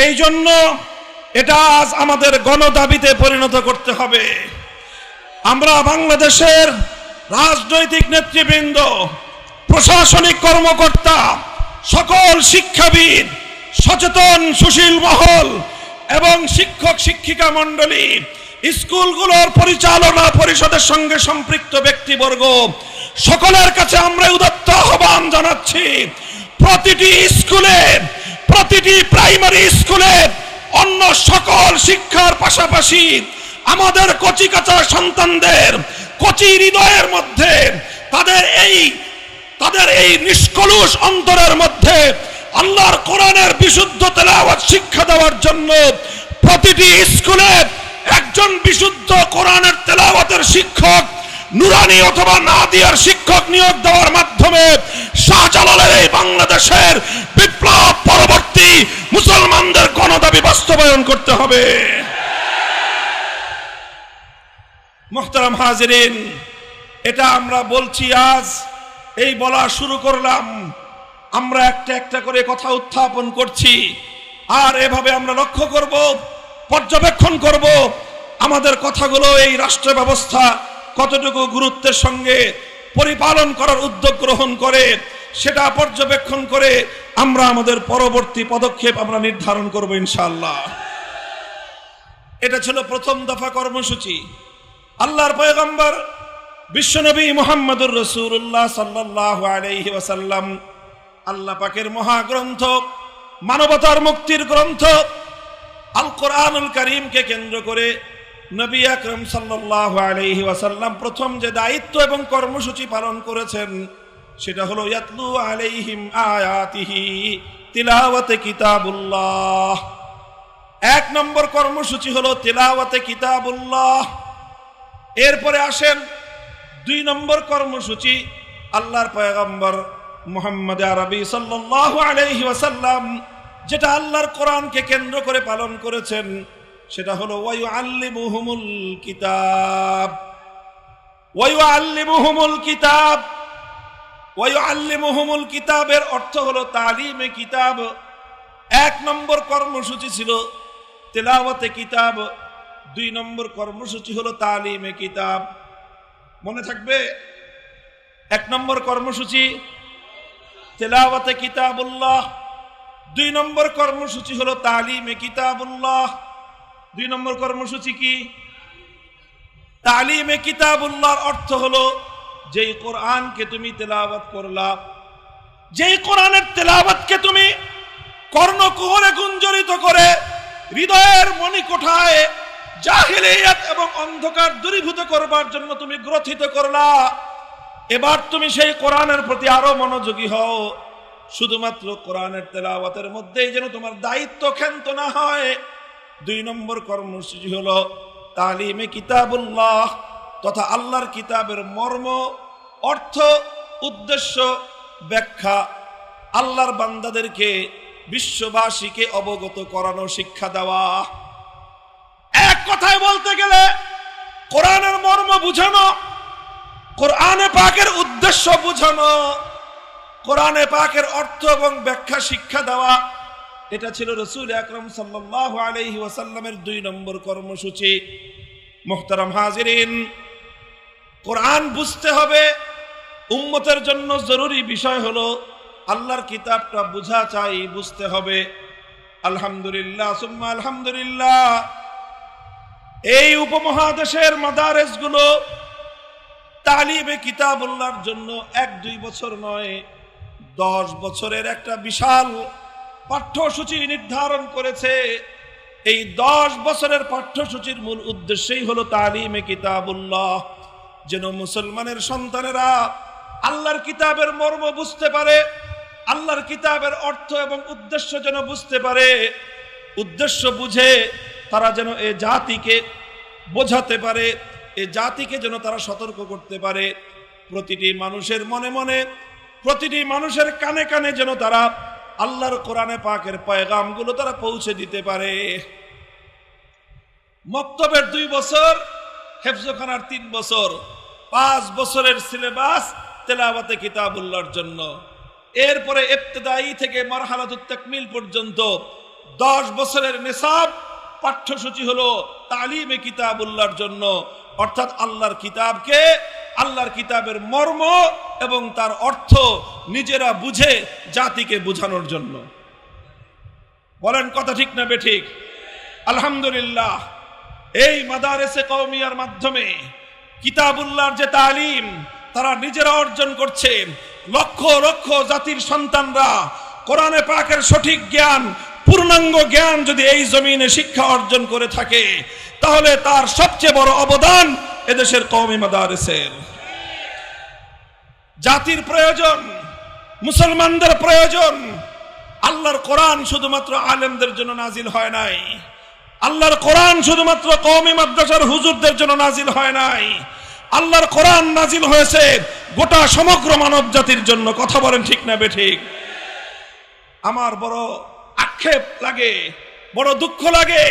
এই জন্য এটা আজ আমাদের গণদাবিতে পরিণত করতে হবে। আমরা বাংলাদেশের রাজনৈতিক নেতৃবৃন্দ, প্রশাসনিক কর্মকর্তা, সকল শিক্ষাবিদ, সচেতন সুশীল মহল এবং শিক্ষক শিক্ষিকা মণ্ডলী, স্কুলগুলোর পরিচালনা পরিষদের সঙ্গে সম্পৃক্ত ব্যক্তিবর্গ, সকলের কাছে আমরা উদাত্ত আহ্বান জানাচ্ছি, প্রতিটি স্কুলে, প্রতিটি প্রাইমারি স্কুলে অন্য সকল শিক্ষার পাশাপাশি আমাদের কচিকাঁচা সন্তানদের কচি হৃদয়ের মধ্যে, তাদের এই নিষ্কলুষ অন্তরের মধ্যে আল্লাহর কোরআনের বিশুদ্ধ তেলাওয়াত শিক্ষা দেওয়ার জন্য প্রতিটি স্কুলে একজন বিশুদ্ধ কোরআনের তেলাওয়াতের শিক্ষক নুরানি অথবা নাদিয়ার শিক্ষক নিয়োগ দেওয়ার মাধ্যমে শাহজালালের এই বাংলাদেশের বিপ্লব পরবর্তী মুসলমানদের গণদাবি বাস্তবায়ন করতে হবে। মুহতারাম হাজিরিন, এটা আমরা বলছি আজ, এই বলা শুরু করলাম, আমরা একটা একটা করে কথা উত্থাপন করছি, আর এভাবে আমরা লক্ষ্য করব, পর্যবেক্ষণ করব আমাদের কথাগুলো এই রাষ্ট্র ব্যবস্থা কতটুকু গুরুত্বের সঙ্গে পরিপালন করার উদ্যোগ গ্রহণ করে, সেটা পর্যবেক্ষণ করে আমরা আমাদের পরবর্তী পদক্ষেপ আমরা নির্ধারণ করব ইনশাআল্লাহ। এটা ছিল প্রথম দফা কর্মসূচি। আল্লাহর পয়গম্বর বিশ্বনবী মুহাম্মদুর রাসূলুল্লাহ সাল্লাল্লাহু আলাইহি ওয়াসাল্লাম আল্লাহ পাকের মহাগ্রন্থ, মানবতার মুক্তির গ্রন্থ আল কোরআনুল কারীমকে কেন্দ্র করে নবী আকরাম সাল্লাল্লাহু আলাইহি ওয়াসাল্লাম প্রথম যে দায়িত্ব এবং কর্মসূচি পালন করেছেন সেটা হলো ইয়াতলু আলাইহিম আয়াতিহি তিলাওয়াতে কিতাবুল্লাহ। এক নম্বর কর্মসূচি হলো তিলাওয়াতে কিতাবুল্লাহ। এরপরে আসেন দুই নম্বর কর্মসূচি, আল্লাহর পয়গম্বর মুহাম্মদ আরবি সাল্লাল্লাহু আলাইহি ওয়াসাল্লাম যেটা আল্লাহর কোরআনকে কেন্দ্র করে পালন করেছেন সেটা হলো ওয়ায়ুআল্লিমুহুমুল কিতাব। ওয়ায়ুআল্লিমুহুমুল কিতাব, ওয়ায়ুআল্লিমুহুমুল কিতাবের অর্থ হলো তালিমে কিতাব। এক নম্বর কর্মসূচি ছিল তিলাওয়াতে কিতাব, দুই নম্বর কর্মসূচি হলো তালিমে কিতাব। মনে থাকবে, এক নম্বর কর্মসূচি তিলাওয়াতে কিতাবুল্লাহ, দুই নম্বর কর্মসূচি হলো তালিমে কিতাবুল্লাহ। দুই নম্বর কর্মসূচি কি? তালিমে কিতাবুল্লাহর অর্থ হলো যেই কোরআনকে তুমি তেলাওয়াত করলা, যেই কোরআনের তেলাওয়াতকে তুমি কর্ণকুহরে গুঞ্জরিত করে হৃদয়ের মণিকোঠায় জাহিলিয়াত এবং অন্ধকার দূরীভূত করবার জন্য তুমি গ্রথিত করলা, এবার তুমি সেই কোরআনের প্রতি আরো মনোযোগী হও। শুধুমাত্র কোরআনের তেলাওয়াতের মধ্যেই যেন তোমার দায়িত্ব ক্ষান্ত না হয়। দুই নম্বর কর্মসূচি হলো তালিমে কিতাবুল্লাহ তথা আল্লাহর কিতাবের মর্ম, অর্থ, উদ্দেশ্য, ব্যাখ্যা আল্লাহর বান্দাদেরকে, বিশ্ববাসীকে অবগত করানো, শিক্ষা দেওয়া। এক কথায় বলতে গেলে কোরআনের মর্ম বুঝানো, কোরআনে পাকের উদ্দেশ্য বুঝানো, কোরআনে পাকের অর্থ এবং ব্যাখ্যা শিক্ষা দেওয়া, এটা ছিল রাসূল আকরাম সাল্লাল্লাহু আলাইহি ওয়াসাল্লামের দুই নম্বর কর্মসূচি। মুহতারাম হাজিরিন, কোরআন বুঝতে হবে, উম্মতের জন্য জরুরি বিষয় হলো আল্লাহর কিতাবটা বুঝা চাই, বুঝতে হবে। আলহামদুলিল্লাহ সুম্মা আলহামদুলিল্লাহ, এই উপমহাদেশের মাদারেসগুলো তালিমে কিতাবুল্লাহর জন্য 1-2 বছর নয়, 10 বছরের একটা বিশাল পাঠ্যসূচি নির্ধারণ করেছে। এই 10 বছরের পাঠ্যসূচির মূল উদ্দেশ্যই হলো তালিমে কিতাবুল্লাহ, যেন মুসলমানের সন্তানেরা আল্লাহর কিতাবের মর্ম বুঝতে পারে, আল্লাহর কিতাবের অর্থ এবং উদ্দেশ্য যেন বুঝতে পারে। উদ্দেশ্য বুঝে তারা যেন এ জাতিকে বোঝাতে পারে, এ জাতিকে যেন তারা সতর্ক করতে পারে। প্রতিটি মানুষের মনে মনে, প্রতিটি মানুষের কানে কানে যেন তারা আল্লাহর কোরআনে পাকের পয়গামগুলো তারা পৌঁছে দিতে পারে। মক্তবের 2 বছর, হেফজখানার 3 বছর, 5 বছরের সিলেবাস তেলাওয়াতে কিতাবুল্লাহর জন্য। এরপরে ইবতিদায়ী থেকে মারহালাতুত তাকমিল পর্যন্ত 10 বছরের নিসাব পাঠ্যসূচি হলো তালিমে কিতাবুল্লাহর জন্য, অর্থাৎ আল্লাহর কিতাবকে, আল্লাহর কিতাবের মর্ম এবং তার অর্থ নিজেরা বুঝে জাতিকে বোঝানোর জন্য। বলেন কথা ঠিক না বেঠিক? আলহামদুলিল্লাহ, এই মাদারেসে কওমিয়ার মাধ্যমে কিতাবুল্লাহর যে তালিম তারা নিজেরা অর্জন করছে। লক্ষ লক্ষ জাতির সন্তানরা কোরআনে পাকের সঠিক জ্ঞান, পূর্ণাঙ্গ জ্ঞান যদি এই জমিনে শিক্ষা অর্জন করে থাকে, তাহলে তার সবচেয়ে বড় অবদান এদেশের কওমি মাদারেসের। জাতির প্রয়োজন, মুসলমানদের প্রয়োজন। আল্লাহর কোরআন শুধুমাত্র আলেমদের জন্য নাজিল হয় নাই, আল্লাহর কোরআন শুধুমাত্র কওমি মাদ্রাসার হুজুরদের জন্য নাজিল হয় নাই। আল্লাহর কোরআন নাজিল হয়েছে গোটা সমগ্র মানব জাতির জন্য। কথা বলেন ঠিক না বেঠিক? আমার বড় আক্ষেপ লাগে, বড় দুঃখ লাগে,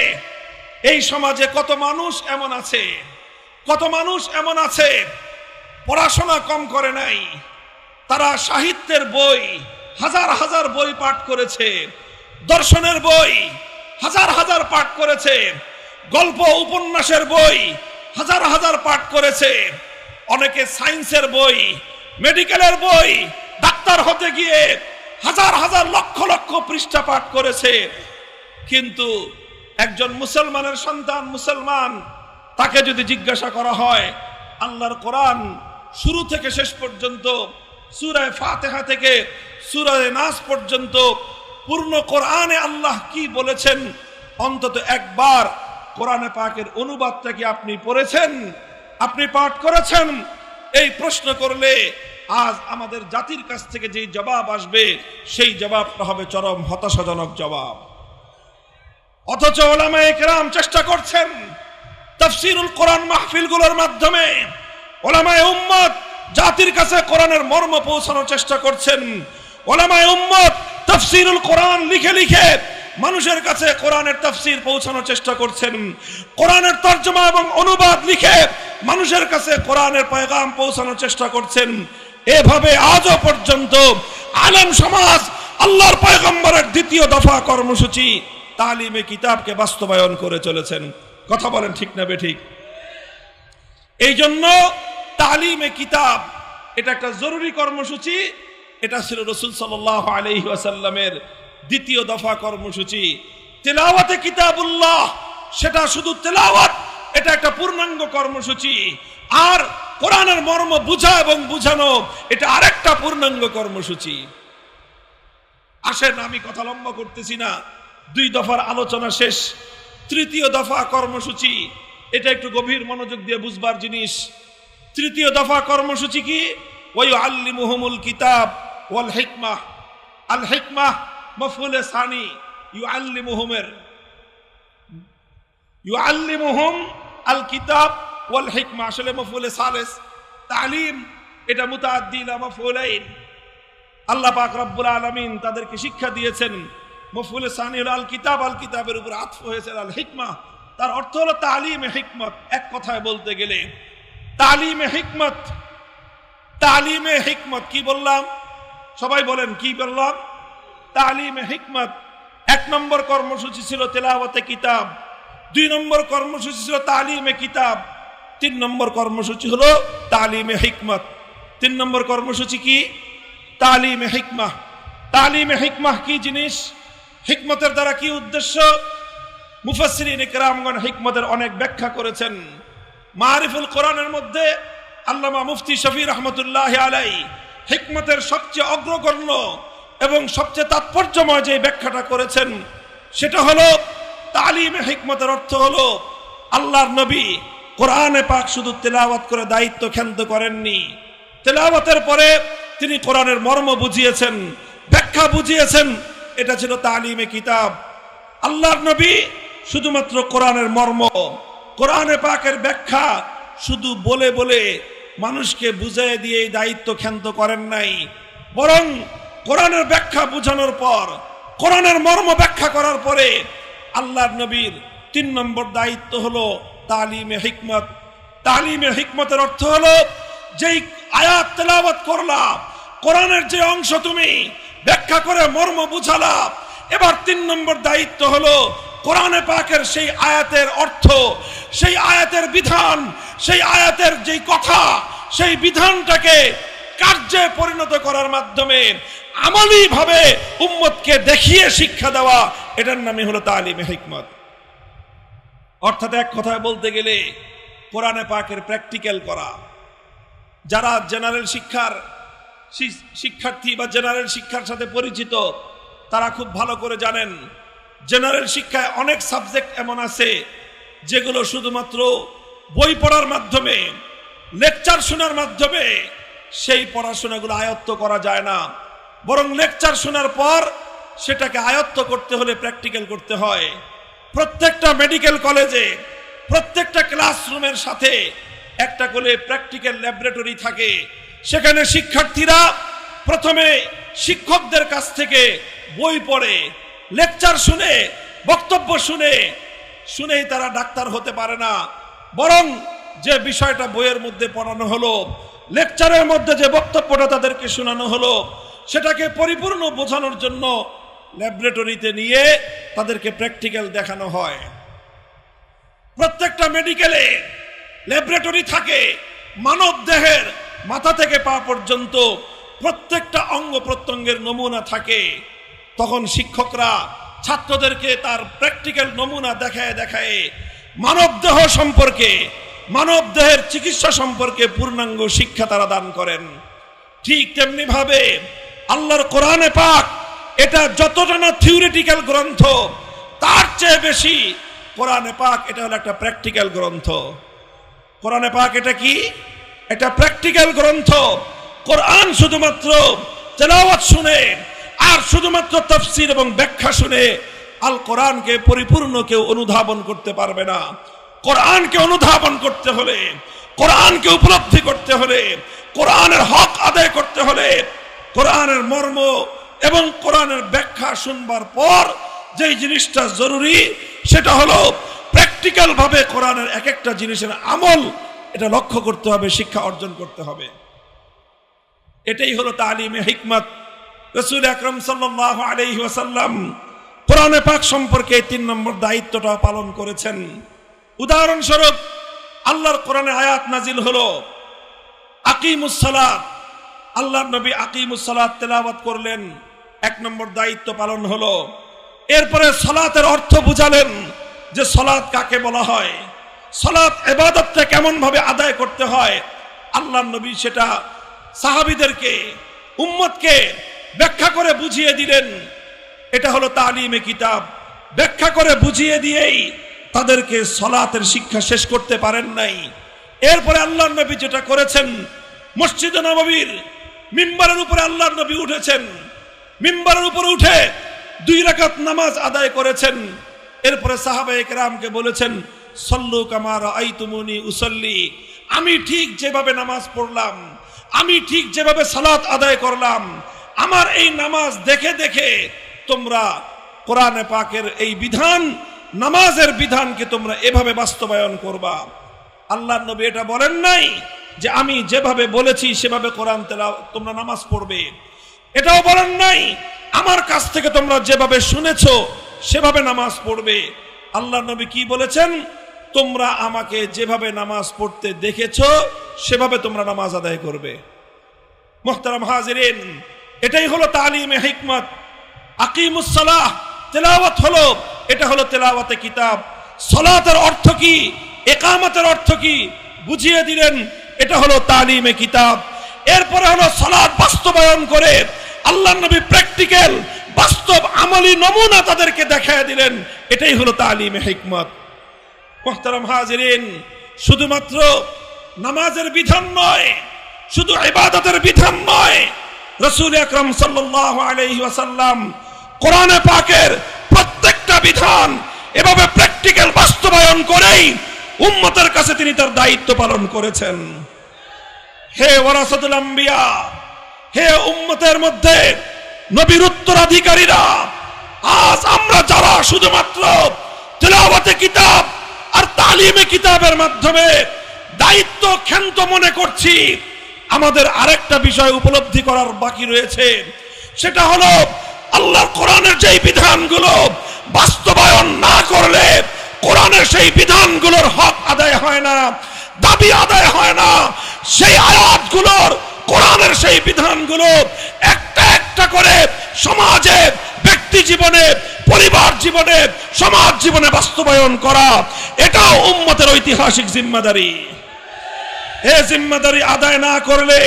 এই সমাজে কত মানুষ এমন আছে, কত মানুষ এমন আছে পড়াশোনা কম করে নাই, তারা সাহিত্যের বই হাজার হাজার বই পাঠ করেছে, দর্শনের বই হাজার হাজার পাঠ করেছে, গল্প উপন্যাসের বই হাজার হাজার পাঠ করেছে, অনেকে সায়েন্সের বই, মেডিকেলের বই, ডাক্তার হতে গিয়ে হাজার হাজার লক্ষ লক্ষ পৃষ্ঠা পাঠ করেছে। কিন্তু একজন মুসলমানের সন্তান, মুসলমান, তাকে যদি জিজ্ঞাসা করা হয় আল্লাহর কোরআন শুরু থেকে শেষ পর্যন্ত, সূরা ফাতিহা থেকে সূরা নাস পর্যন্ত পূর্ণ কোরআনে আল্লাহ কি বলেছেন, অন্তত একবার কোরআনে পাকের অনুবাদটা কি আপনি পড়েছেন, আপনি পাঠ করেছেন? এই প্রশ্ন করলে আজ আমাদের জাতির কাছ থেকে যে জবাব আসবে সেই জবাবটা হবে চরম হতাশাজনক জবাব। অথচ উলামায়ে কেরাম চেষ্টা করছেন তাফসীরুল কোরআন মাহফিলগুলোর মাধ্যমে উলামায়ে উম্মত জাতির কাছে কোরআনের মর্ম পৌঁছানোর চেষ্টা করছেন। উলামায়ে উম্মত তাফসীরুল কোরআন লিখে লিখে মানুষের কাছে কোরআনের তাফসীর পৌঁছানোর চেষ্টা করছেন। কোরআনের তরজমা এবং অনুবাদ লিখে মানুষের কাছে কোরআনের পয়গাম পৌঁছানোর চেষ্টা করছেন। এভাবে আজও পর্যন্ত আলেম সমাজ আল্লাহর পয়গম্বরের দ্বিতীয় দফা কর্মসূচি তালিমে কিতাবকে বাস্তবায়ন করে চলেছেন। কথা বলেন ঠিক না বেঠিক? এই জন্য তালিমে কিতাব এটা একটা জরুরি কর্মসূচি। এটা ছিল রাসূল সাল্লাল্লাহু আলাইহি ওয়াসাল্লামের দ্বিতীয় দফা কর্মসূচি। তিলাওয়াতে কিতাবুল্লাহ, সেটা শুধু তেলাওয়াত, এটা একটা পূর্ণাঙ্গ কর্মসূচি। আর কোরআনের মর্ম বুঝা এবং বুঝানো, এটা আরেকটা পূর্ণাঙ্গ কর্মসূচি। আসেন, আমি কথা লম্বা করতেছি না, দুই দফার আলোচনা শেষ, তৃতীয় দফা কর্মসূচি, এটা একটু গভীর মনোযোগ দিয়ে বুঝবার জিনিস। তৃতীয় দফা কর্মসূচি কি? ওয়ায়ুআল্লিমুহুমুল কিতাব ওয়াল হিকমাহ। আল হিকমাহ মাফউলে সানি, ইউআল্লিমুহুম আল কিতাব ওয়াল হিকমাহ আসলে মাফউলে সালিস। তালিম এটা মুতাআদ্দি ইলা মাফউলাইন। আল্লাহ পাক রব্বুল আলামিন তাদেরকে শিক্ষা দিয়েছেন। মাফউলে সানি হলো আল কিতাব, আল কিতাবের উপর আতফ হয়েছে আল হিকমাহ, তার অর্থ হলো তালিমে হিকমত। এক কথায় বলতে গেলে তালিমে হিকমত। তালিমে হিকমত কি বললাম? সবাই বলেন কি বললাম? তালিমে হিকমত। এক নম্বর কর্মসূচি ছিল তেলাওয়াতে কিতাব, দুই নম্বর কর্মসূচি ছিল তালিমে কিতাব, তিন নম্বর কর্মসূচি হলো তালিমে হিকমত। তিন নম্বর কর্মসূচি কি? তালিমে হিকমাহ। তালিমে হিকমাহ কি জিনিস? হিকমতের দ্বারা কি উদ্দেশ্য? মুফাসসিরিন ইকরামগণ হিকমতের অনেক ব্যাখ্যা করেছেন। মারিফুল কোরআনের মধ্যে আল্লামা মুফতি শফি রহমতুল্লাহি আলাইহি হিকমতের সবচেয়ে অগ্রগণ্য এবং সবচেয়ে তাৎপর্যময় যে ব্যাখ্যাটা করেছেন সেটা হলো তালিমে হিকমতের অর্থ হলো আল্লাহর নবী কোরআনে পাক শুধু তেলাওয়াত করে দায়িত্ব ক্ষান্ত করেননি, তেলাওয়াতের পরে তিনি কোরআনের মর্ম বুঝিয়েছেন, ব্যাখ্যা বুঝিয়েছেন। এটা ছিল তালিমে কিতাব। আল্লাহর নবী শুধুমাত্র কোরআনের মর্ম, কোরআনে পাকের ব্যাখ্যা শুধু বলে বলে মানুষকে বুঝিয়ে দিয়ে দায়িত্ব ক্ষান্ত করেন নাই, বরং কোরআনের ব্যাখ্যা বুঝানোর পর, কোরআনের মর্ম ব্যাখ্যা করার পরে আল্লাহর নবীর তিন নম্বর দায়িত্ব হলো তালিমে হিকমত। তালিমে হিকমতের অর্থ হলো যেই আয়াত তেলাওয়াত করলা, কোরআনের যে অংশ তুমি ব্যাখ্যা করে মর্ম বুঝালা, এবার তিন নম্বর দায়িত্ব হলো কোরআনে পাকের সেই আয়াতের অর্থ, সেই আয়াতের বিধান, সেই আয়াতের যেই কথা, সেই বিধানটাকে কার্যে পরিণত করার মাধ্যমে আমলি ভাবে উম্মতকে দেখিয়ে শিক্ষা দেওয়া, এটার নামই হলো তালিমে হিকমত। অর্থাৎ এক কথায় বলতে গেলে কোরআনে পাকের প্র্যাকটিক্যাল করা। যারা জেনারেল শিক্ষার্থী বা জেনারেল শিক্ষার সাথে পরিচিত তারা খুব ভালো করে জানেন জেনারেল শিক্ষায় অনেক সাবজেক্ট এমন আছে যেগুলো শুধুমাত্র বই পড়ার মাধ্যমে, লেকচার শোনার মাধ্যমে সেই পড়াশোনাগুলো আয়ত্ত করা যায় না, বরং লেকচার শোনার পর সেটাকে আয়ত্ত করতে হলে প্র্যাকটিক্যাল করতে হয়। প্রত্যেকটা মেডিকেল কলেজে, প্রত্যেকটা ক্লাসরুমের সাথে একটা করে প্র্যাকটিক্যাল ল্যাবরেটরি থাকে। সেখানে শিক্ষার্থীরা প্রথমে শিক্ষকদের কাছ থেকে বই পড়ে, লেকচার শুনে, বক্তব্য শুনেই তারা ডাক্তার হতে পারে না, বরং যে বিষয়টা বইয়ের মধ্যে পড়ানো হলো, লেকচারের মধ্যে যে বক্তব্যটা তাদেরকে শোনানো হলো, সেটাকে পরিপূর্ণ বোঝানোর জন্য ল্যাবরেটরিতে নিয়ে তাদেরকে প্র্যাকটিক্যাল দেখানো হয়। প্রত্যেকটা মেডিকেলে ল্যাবরেটরি থাকে। মানব দেহের মাথা থেকে পা পর্যন্ত প্রত্যেকটা অঙ্গ প্রত্যঙ্গের নমুনা থাকে। তখন শিক্ষকরা ছাত্রদেরকে তার প্র্যাকটিক্যাল নমুনা দেখায় মানব দেহ সম্পর্কে, মানব দেহের চিকিৎসা সম্পর্কে পূর্ণাঙ্গ শিক্ষা তারা দান করেন। ঠিক তেমনি ভাবে আল্লাহর কোরআনে পাক এটা যতটা না থিওরিটিক্যাল গ্রন্থ, তার চেয়ে বেশি কোরআনে পাক এটা হলো একটা প্র্যাকটিক্যাল গ্রন্থ। কোরআনে পাক এটা কি? এটা প্র্যাকটিক্যাল গ্রন্থ। কোরআন শুধুমাত্র তেলাওয়াত শুনে আর শুধুমাত্র তাফসীর এবং ব্যাখ্যা শুনে আল কোরআনকে পরিপূর্ণ কেউ অনুধাবন করতে পারবে না। কোরআনকে অনুধাবন করতে হলে, কোরআনকে উপলব্ধি করতে হলে, কোরআনের হক আদায় করতে হলে, কোরআনের মর্ম এবং কোরআনের ব্যাখ্যা শুনবার পর যেই জিনিসটা জরুরি সেটা হলো প্র্যাকটিক্যাল ভাবে কোরআনের এক একটা জিনিসের আমল এটা লক্ষ্য করতে হবে, শিক্ষা অর্জন করতে হবে। এটাই হলো তালিমে হিকমত। রাসূল আকরাম সাল্লাল্লাহু আলাইহি ওয়াসাল্লাম কোরআনে পাক সম্পর্কে ৩ নম্বর দায়িত্বটা পালন করেছেন। উদাহরণস্বরূপ আল্লাহর কোরআনে আয়াত নাজিল হলো আকিমুস সালাত, আল্লাহর নবী আকিমুস সালাত তেলাওয়াত করলেন, ১ নম্বর দায়িত্ব পালন হলো। এরপরে সালাতের অর্থ বুঝালেন যে সালাত কাকে বলা হয়, সালাত ইবাদতটা কেমন ভাবে আদায় করতে হয়। আল্লাহর নবী সেটা সাহাবীদেরকে, উম্মতকে ব্যাখ্যা করে বুঝিয়ে দিলেন। এটা হলো তালিমে কিতাব। ব্যাখ্যা করে বুঝিয়ে দিয়েই তাদেরকে সালাতের শিক্ষা শেষ করতে পারেন নাই। এরপরে আল্লাহর নবী যেটা করেছেন, মসজিদে নববীর মিম্বারের উপরে আল্লাহর নবী উঠেছেন, মিম্বারের উপরে উঠে 2 রাকাত নামাজ আদায় করেছেন। এরপরে সাহাবায়ে কেরামকে বলেছেন, সল্লু কামা রাআইতুমুনি উসাল্লি, আমি ঠিক যেভাবে নামাজ পড়লাম, আমি ঠিক যেভাবে সালাত আদায় করলাম, আমার এই নামাজ দেখে দেখে তোমরা কোরআনে পাকের এই বিধান, নামাজের বিধানকে তোমরা এভাবে বাস্তবায়ন করবা। আল্লাহর নবী এটা বলেন নাই যে আমি যেভাবে বলেছি সেভাবে কোরআন তোমরা নামাজ পড়বে। এটাও বলেন নাই আমার কাছ থেকে তোমরা যেভাবে শুনেছো সেভাবে নামাজ পড়বে। আল্লাহর নবী কি বলেছেন? তোমরা আমাকে যেভাবে নামাজ পড়তে দেখেছো সেভাবে তোমরা নামাজ আদায় করবে। মুহতারাম হাজিরিন, এটাই হলো তালিমে হিকমত। আকিমুস সালাহ তেলাওয়াত হলো, এটা হলো তেলাওয়াতে কিতাব। সালাতের অর্থ কি, ইকামতের অর্থ কি বুঝিয়ে দিলেন, এটা হলো তালিমে কিতাব। এরপরে হলো সালাত বাস্তবায়ন করে আল্লাহর নবী প্র্যাকটিক্যাল বাস্তব আমলি নমুনা তাদেরকে দেখায় দিলেন, এটাই হলো তালিমে হিকমত। মুহতারাম হাজিরিন, শুধুমাত্র নামাজের বিধান নয়, শুধু ইবাদতের বিধান নয়, রাসূল আকরাম সাল্লাল্লাহু আলাইহি ওয়াসাল্লাম কোরআনে পাকের প্রত্যেকটা বিধান এভাবে প্র্যাকটিক্যাল বাস্তবায়ন করেই উম্মতের কাছে তিনি তার দায়িত্ব পালন করেছেন। হে ওয়ারাসাতুল আম্বিয়া, হে উম্মতের মধ্যে নবীর উত্তরাধিকারীরা, আজ আমরা যারা শুধুমাত্র তেলাওয়াতে কিতাব আর তালিমে কিতাবের মাধ্যমে দায়িত্ব ক্ষান্ত মনে করছি, আমাদের আরেকটা বিষয় উপলব্ধি করার বাকি রয়েছে। সেটা হলো আল্লাহর কোরআনের যেই বিধানগুলো বাস্তবায়ন না করলে কোরআনের সেই বিধানগুলোর হক আদায় হয় না, দাবি আদায় হয় না। সেই আয়াতগুলোর, কোরআনের সেই বিধানগুলো একটা একটা করে সমাজে, ব্যক্তি জীবনে, পরিবার জীবনে, সমাজ জীবনে বাস্তবায়ন করা, এটাও উম্মতের ঐতিহাসিক জিম্মাদারি। এই জিম্মাদারি আদায় না করলে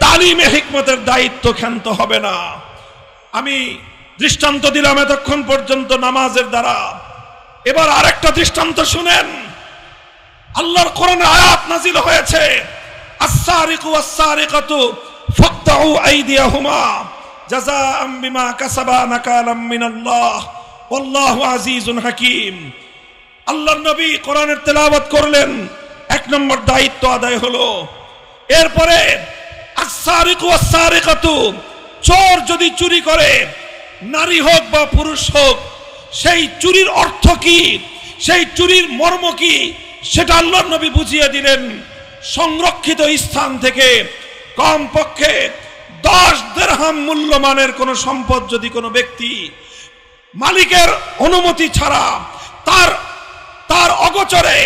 তালিমে হিকমতের দায়িত্ব ক্ষান্ত হবে না। আমি দৃষ্টান্ত দিলাম এতক্ষণ পর্যন্ত নামাজের দ্বারা, এবার আরেকটা দৃষ্টান্ত শুনেন। আল্লাহর কোরআনে আয়াত নাজিল হয়েছে, আস-সারিকু ওয়াস-সারিকাতু ফাকতাউ আইদিয়াহুমা জাযাআম বিমা কাসাবা নাকালাম মিনাল্লাহ ওয়াল্লাহু আজিজুন হাকীম। আল্লাহর নবী কোরআনের তেলাওয়াত করলেন, এক নম্বর দায়িত্ব আদায় হলো। এরপরে আস-সারিকু ওয়াস-সারিকাতু, চোর যদি চুরি করে, নারী হোক বা পুরুষ হোক, সেই চুরির অর্থ কি, সেই চুরির মর্ম কি, সেটা আল্লাহর নবী বুঝিয়ে দিলেন। সংরক্ষিত স্থান থেকে কমপক্ষে 10 দিরহাম মূল্যমানের কোন সম্পদ যদি কোনো ব্যক্তি মালিকের অনুমতি ছাড়া তার অগোচরে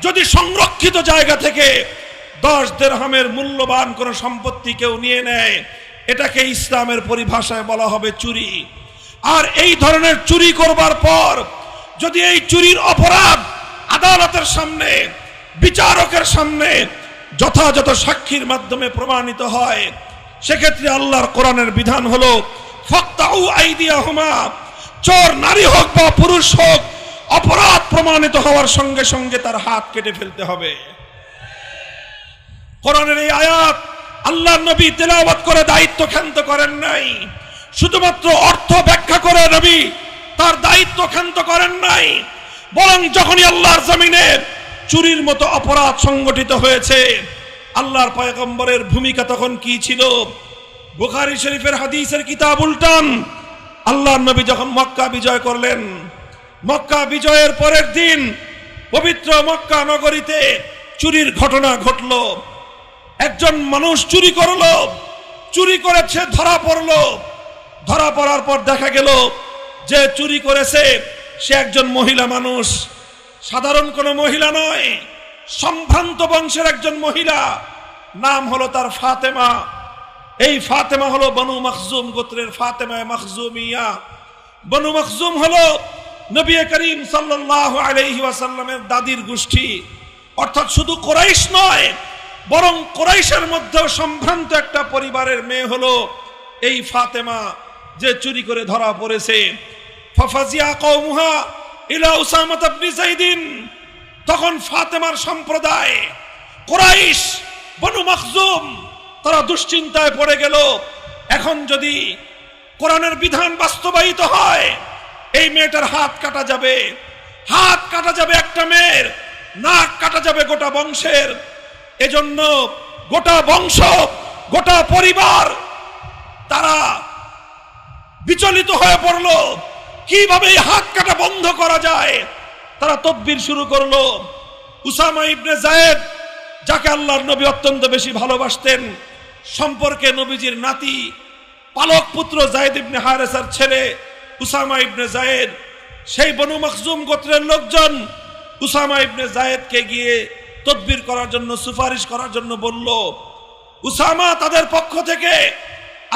যদি সংরক্ষিত জায়গা থেকে 10 দিরহামের মূল্যবান কোন সম্পত্তি কেউ নিয়ে নেয়, এটাকে ইসলামের পরিভাষায় বলা হবে চুরি। আর এই ধরনের চুরি করবার পর যদি এই চুরির অপরাধ আদালতের সামনে, বিচারকের সামনে যথাযথ সাক্ষীর মাধ্যমে প্রমাণিত হয়, সেক্ষেত্রে আল্লাহর কোরআনের বিধান হলো ফাকতাউ আইদিয়াহুমা, চোর নারী হোক বা পুরুষ হোক, অপরাধ প্রমাণিত হওয়ার সঙ্গে সঙ্গে তার হাত কেটে ফেলতে হবে। কোরআনের এই আয়াত আল্লাহর নবী তেলাওয়াত করে দায়িত্ব ক্ষান্ত করেন নাই, শুধুমাত্র অর্থ ব্যাখ্যা করে নবী তার দায়িত্ব ক্ষান্ত করেন নাই, বরং যখনই আল্লাহর জমিনে চুরির মতো অপরাধ সংগঠিত হয়েছে, আল্লাহর পয়গম্বরের ভূমিকা তখন কি ছিল? বুখারী শরীফের হাদিসের কিতাব উল্টান। আল্লাহর নবী যখন মক্কা বিজয় করলেন, মক্কা বিজয়ের পরের দিন পবিত্র মক্কা নগরীতে চুরির ঘটনা ঘটল। একজন মানুষ চুরি করলো, চুরি করেছে, ধরা পড়লো। ধরা পড়ার পর দেখা গেল যে চুরি করেছে সে একজন মহিলা মানুষ, সাধারণ কোনো মহিলা নয়, সম্ভ্রান্ত বংশের একজন মহিলা, নাম হলো তার ফাতেমা। এই ফাতেমা হলো বনু মখজুম গোত্রের ফাতেমা মখজুমিয়া। বনু মখজুম হলো নবী করিম সাল্লাল্লাহু আলাইহি ওয়াসাল্লামের দাদির গোষ্ঠী, অর্থাৎ শুধু কুরাইশ নয়, বরং কুরাইশের মধ্যেও সম্ভ্রান্ত একটা পরিবারের মেয়ে হলো এই ফাতেমা, যে চুরি করে ধরা পড়েছে। ফাফাজিয়া কওমুহা ইলা উসামা ইবনে যায়েদিন, তখন ফাতেমার সম্প্রদায় কুরাইশ বনু মখজুম তারা দুশ্চিন্তায় পড়ে গেল, এখন যদি কোরআনের বিধান বাস্তবায়িত হয়, এই মেয়েটার হাত কাটা যাবে, হাত কাটা যাবে একটা মেয়ের, নাক কাটা যাবে গোটা বংশের। এজন্য গোটা বংশ, গোটা পরিবার তারা বিচলিত হয়ে পড়ল, কিভাবে এই হাত কাটা বন্ধ করা যায়। তারা তদবির শুরু করলো। উসামা ইবনে যায়েদ, যাকে আল্লাহর নবী অত্যন্ত বেশি ভালোবাসতেন, সম্পর্কে নবীজির নাতি পালক পুত্র যায়েদ ইবনে হারেসার ছেলে উসামা ইবনে যায়েদ, সেই বনু মখজুম গোত্রের লোকজন উসামা ইবনে যায়েদকে গিয়ে তদবির করার জন্য, সুপারিশ করার জন্য বলল। উসামা তাদের পক্ষ থেকে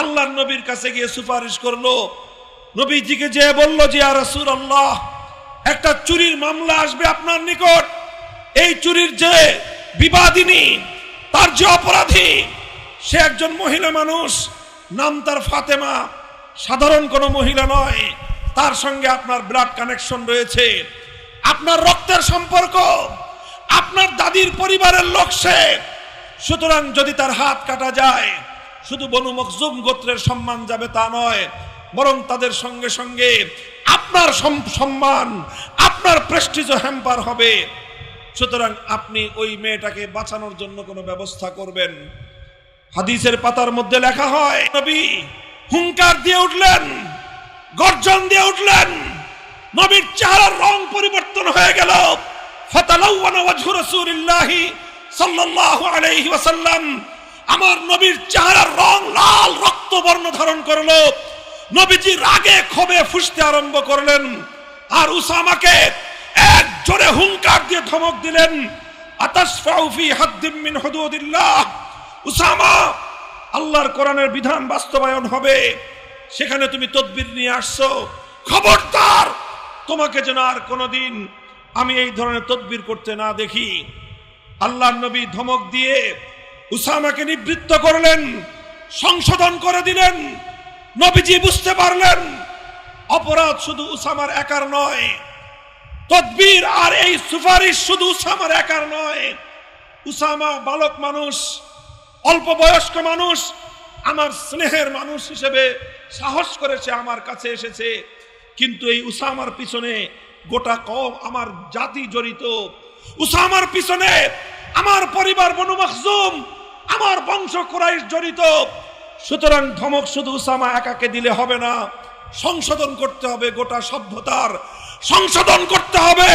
আল্লাহর নবীর কাছে গিয়ে সুপারিশ করলো। নবীজিকে যে বলল যে ইয়া রাসূলুল্লাহ, একটা চুরির মামলা আসবে আপনার নিকট, এই চুরির যে বিবাদিনী, তার যে অপরাধী, সে একজন মহিলা মানুষ, নাম তার ফাতেমা, সাধারণ কোনো মহিলা নয়, তার সঙ্গে আপনার ব্লাড কানেকশন রয়েছে, আপনার রক্তের সম্পর্ক, আপনার দাদির পরিবারের লোক সে। সুতরাং যদি তার হাত কাটা যায়, শুধু বনু মখজুম গোত্রের সম্মান যাবে তা নয়, বরং তাদের সঙ্গে সঙ্গে আপনার সম্মান, আপনার প্রেস্টিজও হ্যাম্পার হবে। সুতরাং আপনি ওই মেয়েটাকে বাঁচানোর জন্য কোনো ব্যবস্থা করবেন। হাদিসের পাতার মধ্যে লেখা হয়, নবী হুঙ্কার দিয়ে উঠলেন, গর্জন দিয়ে উঠলেন, নবীর চেহারার রং পরিবর্তন হয়ে গেল। ফাতালাওয়ানা ওয়াজহু রাসূলিল্লাহি সাল্লাল্লাহু আলাইহি ওয়াসাল্লাম, আমার নবীর চেহারার রং লাল রক্তবর্ণ ধারণ করলো। নবীজি রাগে ক্ষোভে ফুঁসতে আরম্ভ করলেন, আর উসামাকে এক জোরে হুঙ্কার দিয়ে ধমক দিলেন, আতাশফাউ ফি হাদ্দিম মিন হুদুদিল্লাহ, উসামা, আল্লাহর কোরআনের বিধান বাস্তবায়ন হবে, সেখানে তুমি তদবির নিয়ে আসছো, খবরদার তোমাকে যেন আর কোনোদিন আমি এই ধরনের তদবির করতে না দেখি। আল্লাহর নবী ধমক দিয়ে উসামাকে নিবৃত্ত করলেন, সংশোধন করে দিলেন। নবীজি বুঝতে পারলেন অপরাধ শুধু উসামার একার নয়, তদবির আর এই সুপারিশ শুধু উসামার একার নয়। উসামা বালক মানুষ, অল্প বয়স্ক মানুষ, আমার স্নেহের মানুষ হিসেবে সাহস করেছে, আমার কাছে এসেছে, কিন্তু এই উসামার পিছনে গোটা কওম, আমার জাতি জড়িত। উসামার পিছনে আমার পরিবার বনু মাখজুম, আমার বংশ কুরাইশ জড়িত। সুতরাং ধমক শুধু উসামা একাকে দিলে হবে না, সংশোধন করতে হবে গোটা সভ্যতার, সংশোধন করতে হবে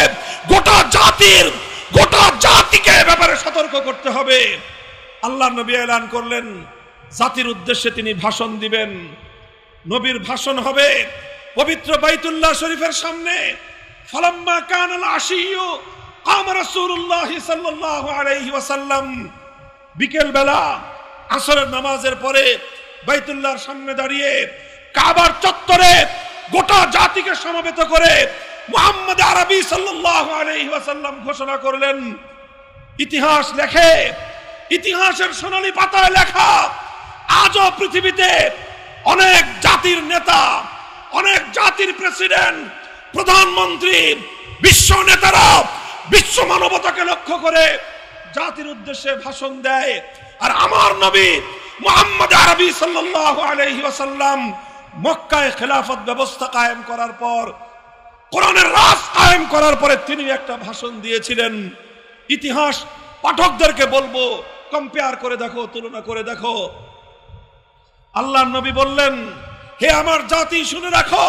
গোটা জাতির, গোটা জাতিকে ব্যাপারে সতর্ক করতে হবে। আল্লাহ নবী এলান করলেন জাতির উদ্দেশ্যে তিনি ভাষণ দিবেন। নবীর ভাষণ হবে পবিত্র বাইতুল্লাহ শরীফের সামনে। ফালাম্মা কানাল আশিয়্যু কামা রাসূলুল্লাহ সাল্লাল্লাহু আলাইহি ওয়াসাল্লাম, বিকেল বেলা আসরের নামাজের পরে বাইতুল্লাহর সামনে দাঁড়িয়ে কাবার চত্বরে গোটা জাতিকে সমবেত করে মুহাম্মদ আরবি সাল্লাল্লাহু আলাইহি ওয়াসাল্লাম ঘোষণা করলেন, ইতিহাস লেখে, ইতিহাসের সোনালী পাতায় লেখা, আজও পৃথিবীতে অনেক জাতির নেতা, অনেক জাতির প্রেসিডেন্ট, প্রধানমন্ত্রী, বিশ্ব নেতারা বিশ্ব মানবতাকে লক্ষ্য করে জাতির উদ্দেশ্যে ভাষণ দেয়। আর আমার নবী মুহাম্মদ আরবি সাল্লাল্লাহু আলাইহি ওয়াসাল্লাম মক্কায় খেলাফত ব্যবস্থা কায়েম করার পর, কোরআনের রাজ কায়েম করার পরে তিনি একটা ভাষণ দিয়েছিলেন। ইতিহাস পাঠকদেরকে বলবো, কম্পেয়ার করে দেখো, তুলনা করে দেখো। আল্লাহর নবী বললেন, হে আমার জাতি শুনে রাখো,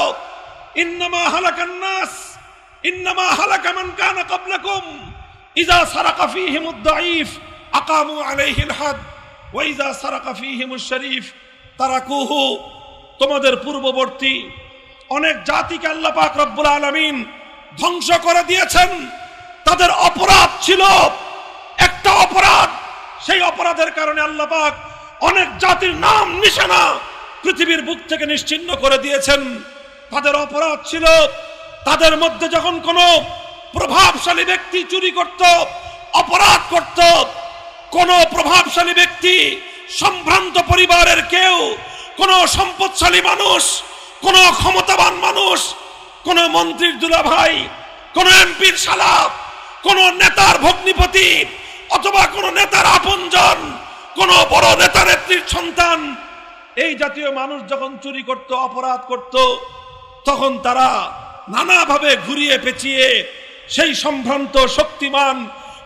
ইন্নামা হালাকান নাস, ইন্নামা হালাকা মান কানা ক্বাবলাকুম ইযা সারাকা ফীহিমুদ দাঈফ আকামু আলাইহিল হাদ ওয়া ইযা সারাকা ফীহিমুশ শরীফ তারাকুহু। তোমাদের পূর্ববর্তী অনেক জাতিকে আল্লাহ পাক রব্বুল আলামিন ধ্বংস করে দিয়েছেন। তাদের অপরাধ ছিল একটা অপরাধ, সেই অপরাধের কারণে আল্লাহ পাক অনেক জাতির নাম নিশানা পৃথিবীর বুক থেকে নিশ্চিহ্ন করে দিয়েছেন। তাদের অপরাধ ছিল তাদের মধ্যে যখন কোনো প্রভাবশালী ব্যক্তি চুরি করত, অপরাধ করত, কোন প্রভাবশালী ব্যক্তি, সম্ভ্রান্ত পরিবারের কেউ, কোন সম্পদশালী মানুষ, কোন ক্ষমতাবান মানুষ, কোন মন্ত্রীর দুলাভাই, কোন এমপির শালা, কোন নেতার ভগ্নিপতি, অথবা কোন নেতার আপনজন, কোন বড় নেতা নেত্রীর সন্তান, এই জাতীয় মানুষ যখন চুরি করত, অপরাধ করত, তখন তারা নানাভাবে ঘুরিয়ে পেঁচিয়ে সেই সম্ভ্রান্ত শক্তিমান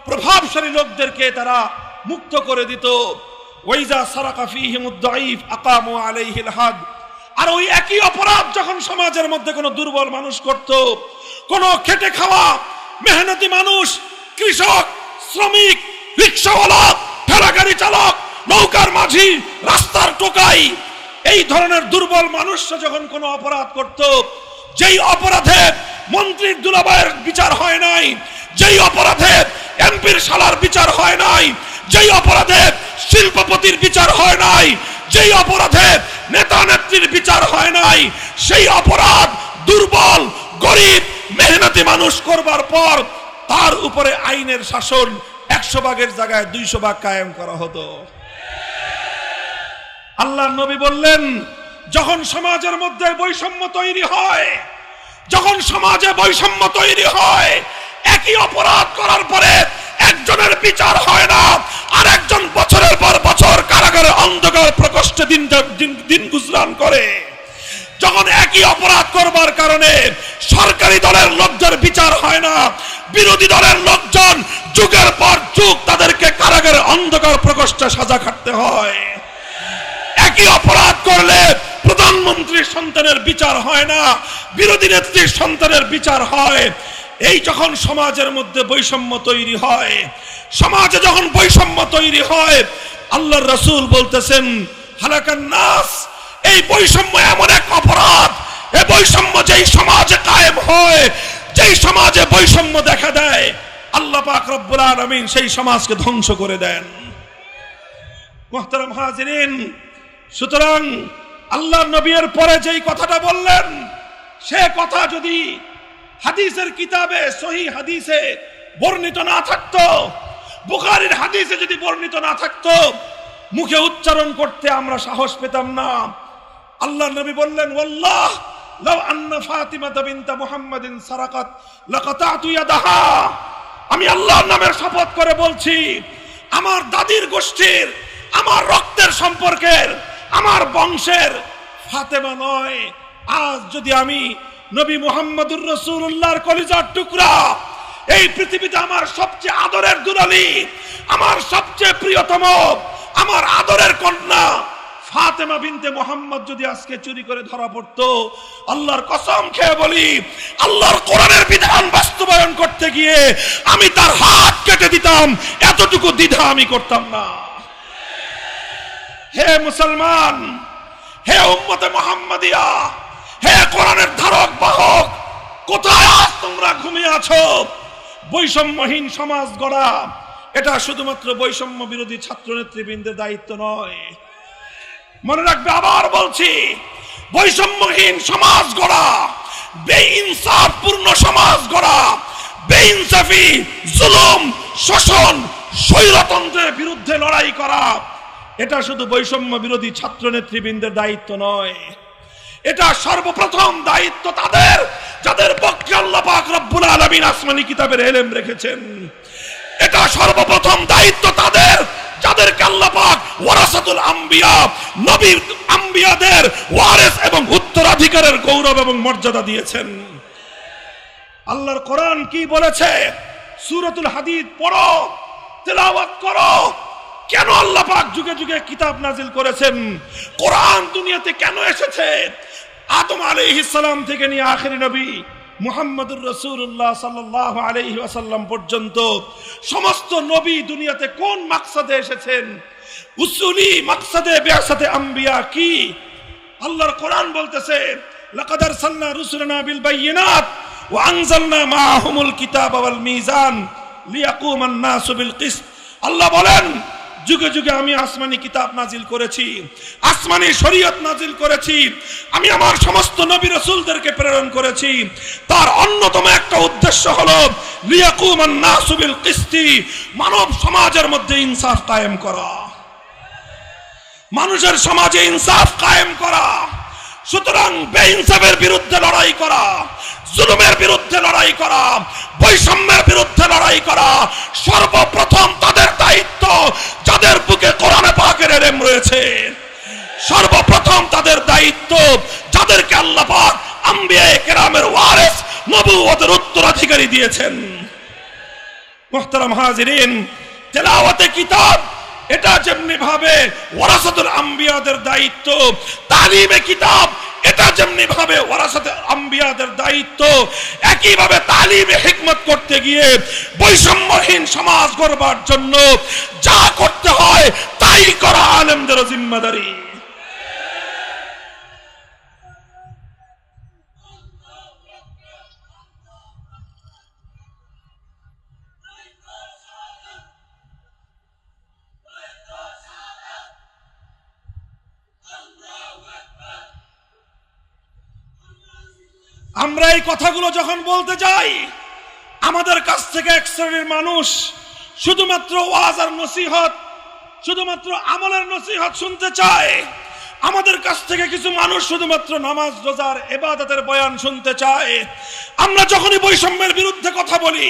প্রভাবশালী লোকদেরকে তারা মুক্ত করে দিত। ওয়াইজা সারাকা ফীহিমুদ দাঈফ আকামু আলাইহিল হাদ। আর ওই একই অপরাধ যখন সমাজের মধ্যে কোনো দুর্বল মানুষ করত, কোনো খেটে খাওয়া মেহনতি মানুষ, কৃষক, শ্রমিক, রিকশাওয়ালা, ঠেলাগাড়ি চালক, নৌকার মাঝি, রাস্তার টোকাই, এই ধরনের দুর্বল মানুষরা যখন কোনো অপরাধ করত, যেই অপরাধে মন্ত্রীর দুলাভাইয়ের বিচার হয় নাই, যেই অপরাধে এমপির শালার বিচার হয় নাই, যেই অপরাধে শিল্পপতির বিচার হয় নাই, যেই অপরাধে নেতা নেত্রীর বিচার হয় নাই, সেই অপরাধ দুর্বল, গরিব, মেহনতি মানুষ করবার পর তার উপরে আইনের শাসন 100 ভাগের জায়গায় 200 ভাগ কায়েম করা হতো। আল্লাহর নবী বললেন, যখন সমাজের মধ্যে বৈষম্য তৈরি হয়, যখন সমাজে বৈষম্য তৈরি হয়, একই অপরাধ করার পরে একজনের বিচার হয় না, আর একজন বছরের পর বছর কারাগারে অন্ধকার প্রকোষ্ঠে দিন গুজরান করে। যখন একই অপরাধ করবার কারণে সরকারি দলের লোকদের বিচার হয় না, বিরোধী দলের লোকজন যুগের পর যুগ তাদেরকে কারাগারে অন্ধকার প্রকোষ্ঠে সাজা খাটতে হয়। একই অপরাধ করলে প্রধানমন্ত্রীর সন্তানের বিচার হয় না, বিরোধী নেত্রীর সন্তানের বিচার হয়। এই যখন সমাজের মধ্যে বৈষম্য তৈরি হয়, সমাজে যখন বৈষম্য তৈরি হয়, আল্লাহর রাসূল বলতেছেন, হালাকান নাস, এই বৈষম্য এমন এক অপরাধ, এই বৈষম্য যেই সমাজে কায়েম হয়, যেই সমাজে বৈষম্য দেখা দেয়, আল্লাহ পাক রব্বুল আলামিন সেই সমাজকে ধ্বংস করে দেন। মুহতারাম হাজিরিন, সুতরাং আল্লাহর নবীর পরে যেই কথাটা বললেন, সে কথা যদি হাদিসের কিতাবে, সহিহ হাদিসে বর্ণিত না থাকতো, বুখারীর হাদিসে যদি বর্ণিত না থাকতো, মুখে উচ্চারণ করতে আমরা সাহস পেতাম না। আল্লাহর নবী বললেন, ওয়াল্লাহ লাউ আন্না ফাতিমাতা বিনত মুহাম্মাদিন সারাকাত লাকাতাতু ইয়াদাহা। আমি আল্লাহর নামের শপথ করে বলছি, আমার দাদির গোষ্ঠীর, আমার রক্তের সম্পর্কের, আমার বংশের ফাতেমা নয়, আজ যদি আমি নবী মুহাম্মদুর রাসূলুল্লাহর কলিজার টুকরা এই পৃথিবীতে আমার সবচেয়ে আদরের দুলালি, আমার সবচেয়ে প্রিয়তম, আমার আদরের কন্যা ফাতেমা বিনতে মুহাম্মদ যদি আজকে চুরি করে ধরা পড়তো, আল্লাহর কসম খেয়ে বলি, আল্লাহর কোরআনের বিধান বাস্তবায়ন করতে গিয়ে আমি তার হাত কেটে দিতাম, এতটুকু দ্বিধা আমি করতাম না। হে মুসলমান, হে উম্মতে মুহাম্মাদিয়া, হে কোরআনের ধারক বাহক, কোথায় আজ তোমরা ঘুমিয়ে আছো? বৈষম্যহীন সমাজ গড়া এটা শুধুমাত্র বৈষম্য বিরোধী ছাত্র নেতৃবৃন্দের দায়িত্ব নয়। মনে রাখবে, আবার বলছি, বৈষম্যহীন সমাজ গড়া, বেইনসাফপূর্ণ সমাজ গড়া, বেইনসাফি, জুলুম, শোষণ, স্বৈরতন্ত্রের বিরুদ্ধে লড়াই করা এটা শুধু বৈষম্য বিরোধী ছাত্র নেতৃবৃন্দের দায়িত্ব নয়, এটা সর্বপ্রথম দায়িত্ব তাদের যাদের পক্ষে আল্লাহ পাক রব্বুল আলামিন আসমানি কিতাবের ইলম রেখেছেন। এটা সর্বপ্রথম দায়িত্ব তাদের যাদেরকে আল্লাহ পাক ওয়ারাসাতুল আম্বিয়া, নবীর আম্বিয়াদের ওয়ারিস এবং উত্তরাধিকারের গৌরব এবং মর্যাদা দিয়েছেন। আল্লাহর কোরআন কি বলেছে? সূরাতুল হাদীদ পড়ো, তেলাওয়াত করো। কেন আল্লাহ পাক যুগে যুগে কিতাব নাজিল করেছেন? কোরআন দুনিয়াতে কেন এসেছে? আদম আলাইহিস সালাম থেকে নিয়ে আখেরি নবী মুহাম্মদুর রাসূলুল্লাহ সাল্লাল্লাহু আলাইহি ওয়াসাল্লাম পর্যন্ত সমস্ত নবী দুনিয়াতে কোন মাকসাদে এসেছেন? উসুলি মাকসাদে বিআসাতে আম্বিয়া কি? আল্লাহর কোরআন বলতেছে, লাকাদ আরসালনা রুসুলানা বিল বায়িনাত ওয়া আনজালনা মাআহুমুল কিতাবা ওয়াল মিজান লিয়াকুমান নাসু বিল কিসত। আল্লাহ বলেন, যুগে যুগে আমি আসমানি কিতাব নাজিল করেছি, আসমানি শরীয়ত নাজিল করেছি, আমি আমার সমস্ত নবী রাসূলদেরকে প্রেরণ করেছি। তার অন্যতম একটা উদ্দেশ্য হলো লিয়াকুমান নাসু বিল কিসতি, মানব সমাজের মধ্যে ইনসাফ কায়েম করা, মানুষের সমাজে ইনসাফ কায়েম করা। সুতরাং বেইনসাফের বিরুদ্ধে লড়াই করা, জুলুমের বিরুদ্ধে লড়াই করা, বৈষম্যের বিরুদ্ধে লড়াই করা সর্বপ্রথম তাদের দায়িত্ব যাদের বুকে কোরআনে পাকের ইলম রয়েছে। সর্বপ্রথম তাদের দায়িত্ব যাদেরকে আল্লাহ পাক আম্বিয়ায়ে কেরামের ওয়ারিস, নবুয়তের উত্তরাধিকারী দিয়েছেন। মুহতারাম হাজিরিন, তেলাওয়াতে কিতাব এটা যেমনি ভাবে ওয়ারাসাতুল আম্বিয়াদের দায়িত্ব, তালিমে কিতাব এটা যেমনি ভাবে ওয়ারাসাতুল আম্বিয়াদের দায়িত্ব, একই ভাবে তালিমে হিকমত করতে গিয়ে বৈষম্যহীন সমাজ গড়বার জন্য যা করতে হয় তাই করা আলেমদের জিম্মাদারি। আমরা এই কথাগুলো যখন বলতে যাই, আমাদের কাছ থেকে এক শ্রেণীর মানুষ শুধুমাত্র ওয়াজ আর নসিহত, শুধুমাত্র আমলের নসিহত শুনতে চায়। আমাদের কাছ থেকে কিছু মানুষ শুধুমাত্র নামাজ রোজার ইবাদতের বয়ান শুনতে চায়। আমরা যখনই বৈষম্যের বিরুদ্ধে কথা বলি,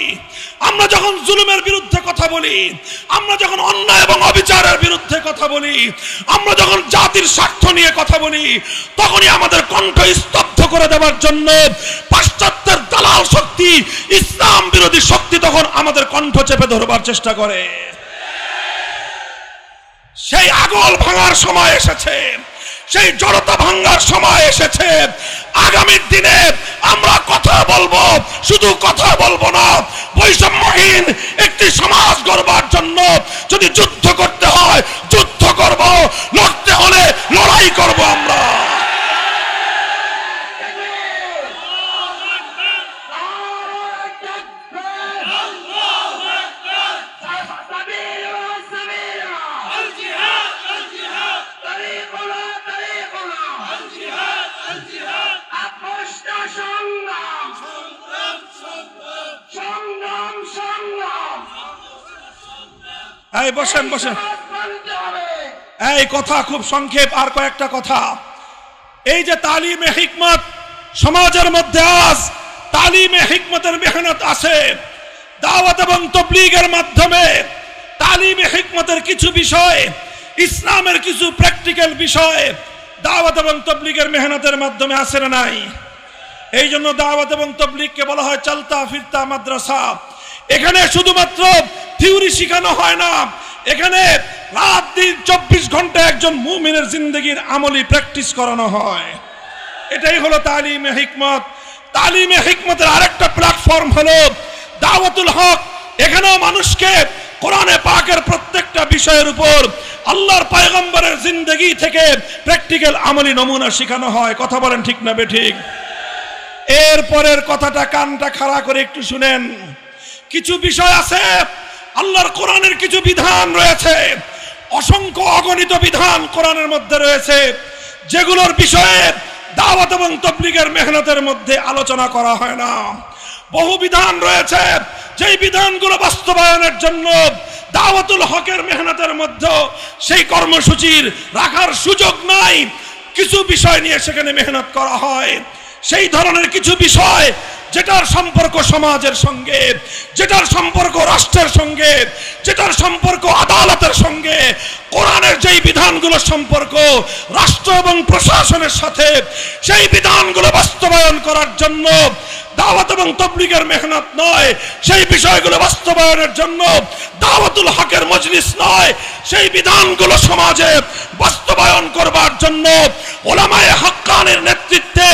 আমরা যখন জুলুমের বিরুদ্ধে কথা বলি, আমরা যখন অন্যায় এবং অবিচারের বিরুদ্ধে কথা বলি, আমরা যখন জাতির স্বার্থ নিয়ে কথা বলি, তখনই আমাদের কণ্ঠ স্তব্ধ করে দেওয়ার জন্য পাশ্চাত্যের দালাল শক্তি, ইসলাম বিরোধী শক্তি তখন আমাদের কণ্ঠ চেপে ধরবার চেষ্টা করে। সেই আগল ভাঙার সময় এসেছে, সেই জড়তা ভাঙার সময় এসেছে। আগামীর দিনে আমরা কথা বলবো, শুধু কথা বলবো না, বৈষম্যহীন একটি সমাজ গড়বার জন্য যদি যুদ্ধ করতে হয় যুদ্ধ করব, লড়তে হলে লড়াই করব। আমরা এই বসেন বসেন, এই কথা খুব সংক্ষেপ, আর কয়েকটা কথা। এই যে তালিমে হিকমত সমাজের মধ্যে আজ তালিমে হিকমতের মেহনত আছে, দাওয়াত এবং তাবলীগের মাধ্যমে তালিমে হিকমতের কিছু বিষয়, ইসলামের কিছু প্র্যাকটিক্যাল বিষয় দাওয়াত এবং তাবলীগের মেহনতের মাধ্যমে আসে না নাই? এই জন্য দাওয়াত এবং তাবলীগকে বলা হয় চলতা ফিরতা মাদ্রাসা। এখানে শুধুমাত্র থিওরি শেখানো হয় না, এখানে রাত দিন 24 ঘন্টা একজন মুমিনের জিন্দগির আমলি প্র্যাকটিস করানো হয়। এটাই হলো তালিমে হিকমত। তালিমে হিকমতের আরেকটা প্ল্যাটফর্ম হলো দাওয়াতুল হক। এখানেও মানুষকে কোরআনে পাকের প্রত্যেকটা বিষয়ের উপর আল্লাহর পয়গম্বরের জিন্দগি থেকে প্র্যাকটিক্যাল আমলি নমুনা শেখানো হয়। কথা বলেন ঠিক না বেঠিক? এরপরের কথাটা কানটা খাড়া করে একটু শুনেন। কিছু বিষয় আছে, আল্লাহর কোরআনের কিছু বিধান রয়েছে, অসংখ্য অগণিত বিধান কোরআনের মধ্যে রয়েছে, যেগুলোর বিষয়ে দাওয়াত এবং তাবলীগের মেহনতের মধ্যে আলোচনা করা হয় না। বহু বিধান রয়েছে যেই বিধানগুলো বাস্তবায়নের জন্য দাওয়াতুল হকের মেহনতের মধ্যে সেই কর্মসূচির রাখার সুযোগ নাই। কিছু বিষয় নিয়ে সেখানে মেহনত করা হয়। সেই ধরনের কিছু বিষয় যেটার সম্পর্ক সমাজের সঙ্গে, যেটার সম্পর্ক রাষ্ট্রের সঙ্গে, যেটার সম্পর্ক আদালতের সঙ্গে, কোরআনের যেই বিধানগুলো সম্পর্ক রাষ্ট্র এবং প্রশাসনের সাথে, সেই বিধানগুলো বাস্তবায়ন করার জন্য দাওয়াত এবং তাবলীগের মেহনত নয়, সেই বিষয়গুলো বাস্তবায়নের জন্য দাওয়াতুল হকের মজলিস নয়, সেই বিধানগুলো সমাজে বাস্তবায়ন করবার জন্য উলামায়ে হাক্কানের নেতৃত্বে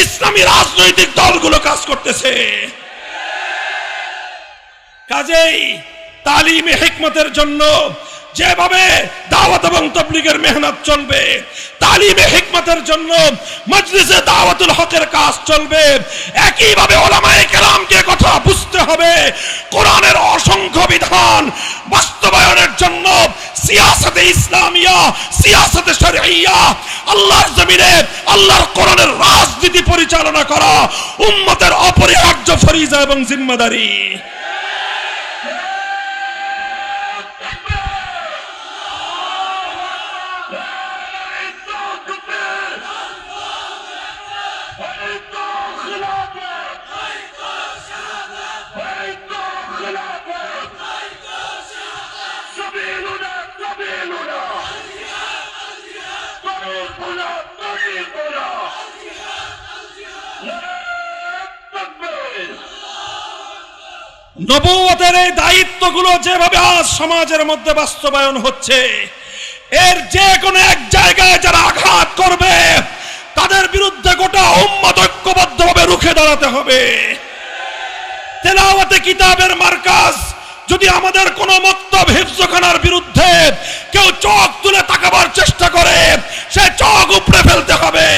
ইসলামী রাজনৈতিক দলগুলো কাজ করতেছে। কাজেই তালিমে হিকমতের জন্য যেভাবে দাওয়াত এবং তাবলীগের মেহনত চলবে, তালিমে হিকমতের জন্য মজলিসে দাওয়াতুল হকের কাজ চলবে, একইভাবে উলামায়ে কেরামকে কথা বুঝতে হবে। কোরআনের অসংখ্য বিধান বাস্তবায়নের জন্য সিয়াসতে ইসলামিয়া, সিয়াসতে শরঈয়া, আল্লাহর জমিনে আল্লাহর কোরআনের রাজনীতি পরিচালনা করা উম্মতের অপরিহার্য ফরিজা এবং জিম্মাদারি। নবুয়তের এই দায়িত্বগুলো যেভাবে আজ সমাজের মধ্যে বাস্তবায়ন হচ্ছে, এর যে কোনো এক জায়গায় যারা আঘাত করবে তাদের বিরুদ্ধে গোটা উম্মত ঐক্যবদ্ধভাবে রুখে দাঁড়াতে হবে। তেলাওয়াতে কিতাবের মার্কাজ যদি আমাদের কোন মক্তব হিফজখানার বিরুদ্ধে কেউ চোখ তুলে তাকাবার চেষ্টা করে, সে চোখ উপড়ে ফেলতে হবে।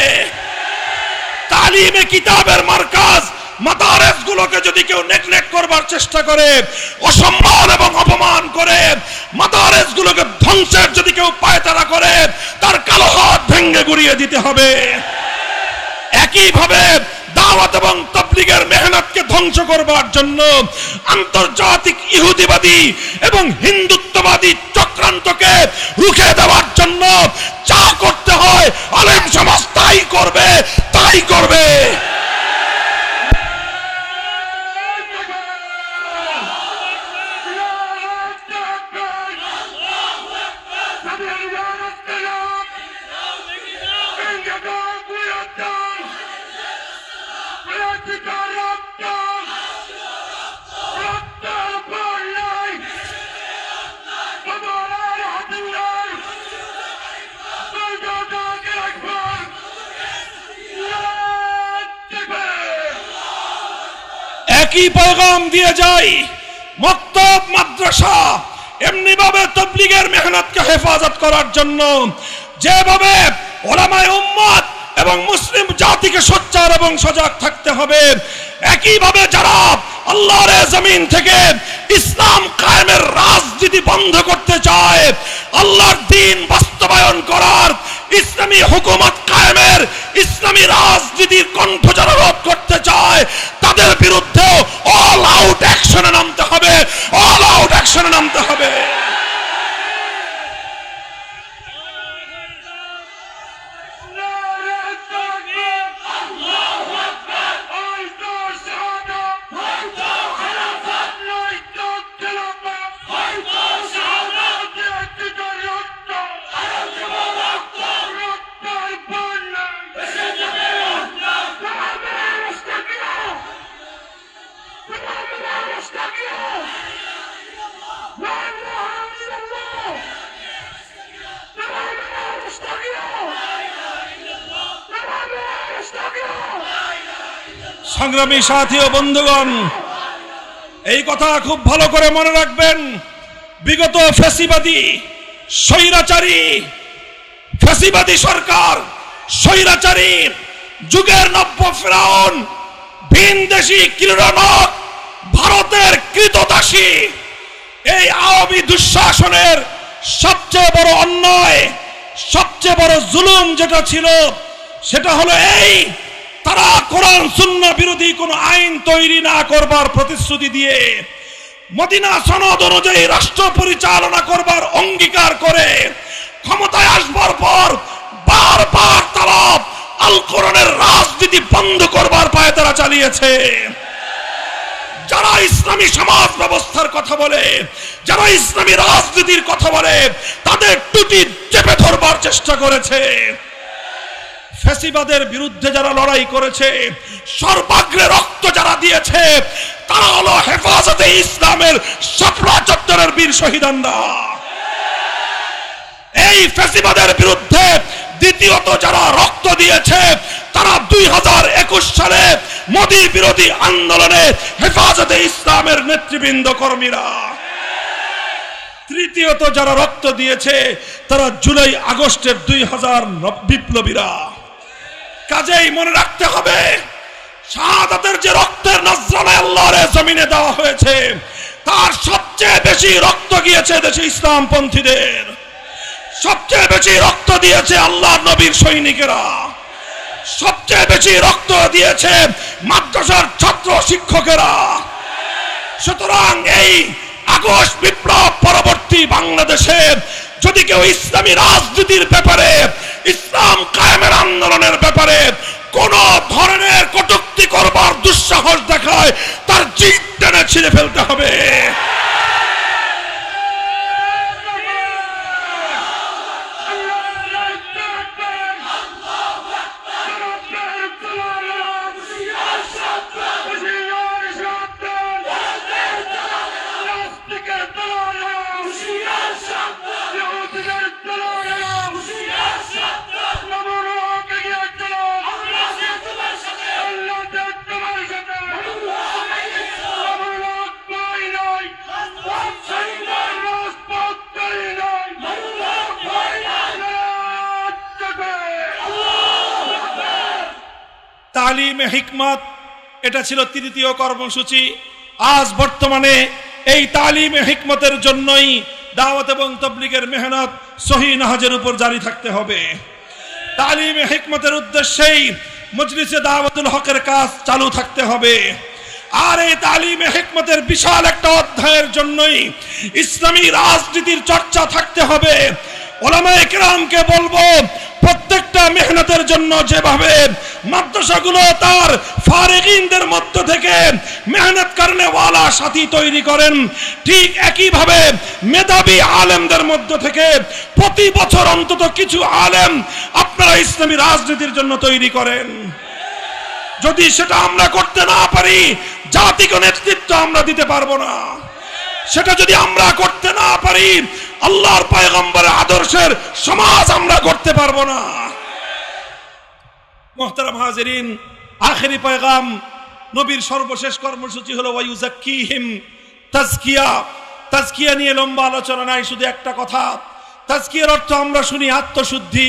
তালিমে কিতাবের মার্কাজ মাদারেস গুলোকে যদি কেউ নেগলেক্ট করবার চেষ্টা করে, অসম্মান এবং অপমান করে মাদারেস গুলোকে ধ্বংসের যদি কেউ পায়তারা করে, তার কালো হাত ভেঙে গুড়িয়ে দিতে হবে। একইভাবে দাওয়াত এবং তাবলীগের মেহনতকে ধ্বংস করবার জন্য আন্তর্জাতিক ইহুদিবাদী এবং হিন্দুত্ববাদী চক্রান্তকে রুখে দেওয়ার জন্য যা করতে হয় আলেম সমাজ তাই করবে, তাই করবে। একই পয়গাম দিয়ে যাই মক্তব মাদ্রাসা এমনি ভাবে তাবলীগের মেহনতকে হেফাজত করার জন্য যেভাবে উলামায়ে উম্মত এবং মুসলিম জাতিকে সোচ্চার এবং সজাগ থাকতে হবে, একইভাবে যারা আল্লাহর জমিন থেকে ইসলাম কায়েমের রাজনীতি বন্ধ করতে চায়, আল্লাহর দ্বীন বাস্তবায়ন করার, ইসলামী হুকুমত কায়েমের, ইসলামী রাজনীতির কণ্ঠ যারা রোধ করতে চায়, তাদের বিরুদ্ধে অল আউট অ্যাকশনে নামতে হবে, অল আউট অ্যাকশনে নামতে হবে। Stop you! সংগ্রামী সাথী ও বন্ধুগণ, এই কথা খুব ভালো করে মনে রাখবেন। বিগত ফ্যাসিবাদী সরকার, স্বৈরাচারী যুগের নব্য ফেরাউন, ভিনদেশী ক্রীড়নক, ভারতের কৃতদাসী, এই আওয়ামী দুঃশাসনের সবচেয়ে বড় অন্যায়, সবচেয়ে বড় জুলুম যেটা ছিল সেটা হলো এই, তারা কোরআন সুন্নাহ বিরোধী কোনো আইন তৈরি না করবার প্রতিশ্রুতি দিয়ে মদিনা সনদ অনুযায়ী রাষ্ট্র পরিচালনা করবার অঙ্গীকার করে ক্ষমতায় আসবার পর বারবার তারা আল কোরআনের রাজনীতি বন্ধ করবার পায়তারা চালিয়েছে। যারা ইসলামী সমাজ ব্যবস্থার কথা বলে, যারা ইসলামী রাজনীতির কথা বলে, তাদের টুটি চেপে ধরবার চেষ্টা করেছে। ফ্যাসিবাদের বিরুদ্ধে যারা লড়াই করেছে, সর্বাগ্রে রক্ত যারা দিয়েছে, তারা হলো হেফাজতে ইসলামের শাপলা চত্বরের বীর শহীদানরা। এই ফ্যাসিবাদের বিরুদ্ধে দ্বিতীয়ত যারা রক্ত দিয়েছে, তারা 2021 সালে মোদী বিরোধী আন্দোলনে হেফাজতে ইসলামের নেতৃবৃন্দ কর্মীরা। তৃতীয়ত যারা রক্ত দিয়েছে, তারা জুলাই আগস্টের 2000 বিপ্লবীরা। কাজেই মনে রাখতে হবে, শাহাদাতের যে রক্তের নজরানা আল্লাহর জমিনে দেওয়া হয়েছে, তার সবচেয়ে বেশি রক্ত গিয়েছে দেশে ইসলামপন্থীদের, সবচেয়ে বেশি রক্ত দিয়েছে আল্লাহর নবীর সৈনিকেরা, সবচেয়ে বেশি রক্ত দিয়েছে মাদ্রাসার ছাত্র শিক্ষকেরা। সুতরাং এই আগস্ট বিপ্লব পরবর্তী বাংলাদেশে যদি কেউ ইসলামী রাজনীতির ব্যাপারে, ইসলাম কায়েমের আন্দোলনের ব্যাপারে কোন ধরনের কটূক্তি করবার দুঃসাহস দেখায়, তার জিভ টেনে ছিঁড়ে ফেলতে হবে। তালিমে হিকমত, এটা ছিল তৃতীয় কর্মসূচি। আজ বর্তমানে এই তালিমে হিকমতের জন্যই দাওয়াত এবং তাবলীগের মেহনত সহি নাহাজের উপর জারি থাকতে হবে। তালিমে হিকমতের উদ্দেশ্যেই মজলিসে দাওয়াতুল হকের কাজ চালু থাকতে হবে। আর এই তালিমে হিকমতের বিশাল একটা অধ্যায়ের জন্যই ইসলামী রাজনীতির চর্চা থাকতে হবে। উলামায়ে কেরামকে বলবো, প্রত্যেকটা মেহনতের জন্য যেভাবে মাদ্রাসাগুলো তার ফারিগিনদের মধ্য থেকে মেহনত করনে ওয়ালা সাথী তৈরি করেন, ঠিক একইভাবে মেধাবী আলেমদের মধ্য থেকে প্রতি বছর অন্তত কিছু আলেম আপনারা ইসলামী রাজনীতির জন্য তৈরি করেন। যদি সেটা আমরা করতে না পারি, জাতিকে নেতৃত্ব আমরা দিতে পারবো না। সেটা যদি আমরা করতে না পারি, আল্লাহর পয়গম্বরের আদর্শের সমাজ আমরা করতে পারবো না। মুহতারাম হাজিরিন, আখেরি পয়গাম, নবীর সর্বশেষ কর্মসূচি হলো ওয়ায়ুযাক্কিহিম, তাজকিয়া। তাজকিয়া নিয়ে লম্বা আলোচনা নাই, শুধু একটা কথা। তাজকিয়ার অর্থ আমরা শুনি আত্মশুদ্ধি।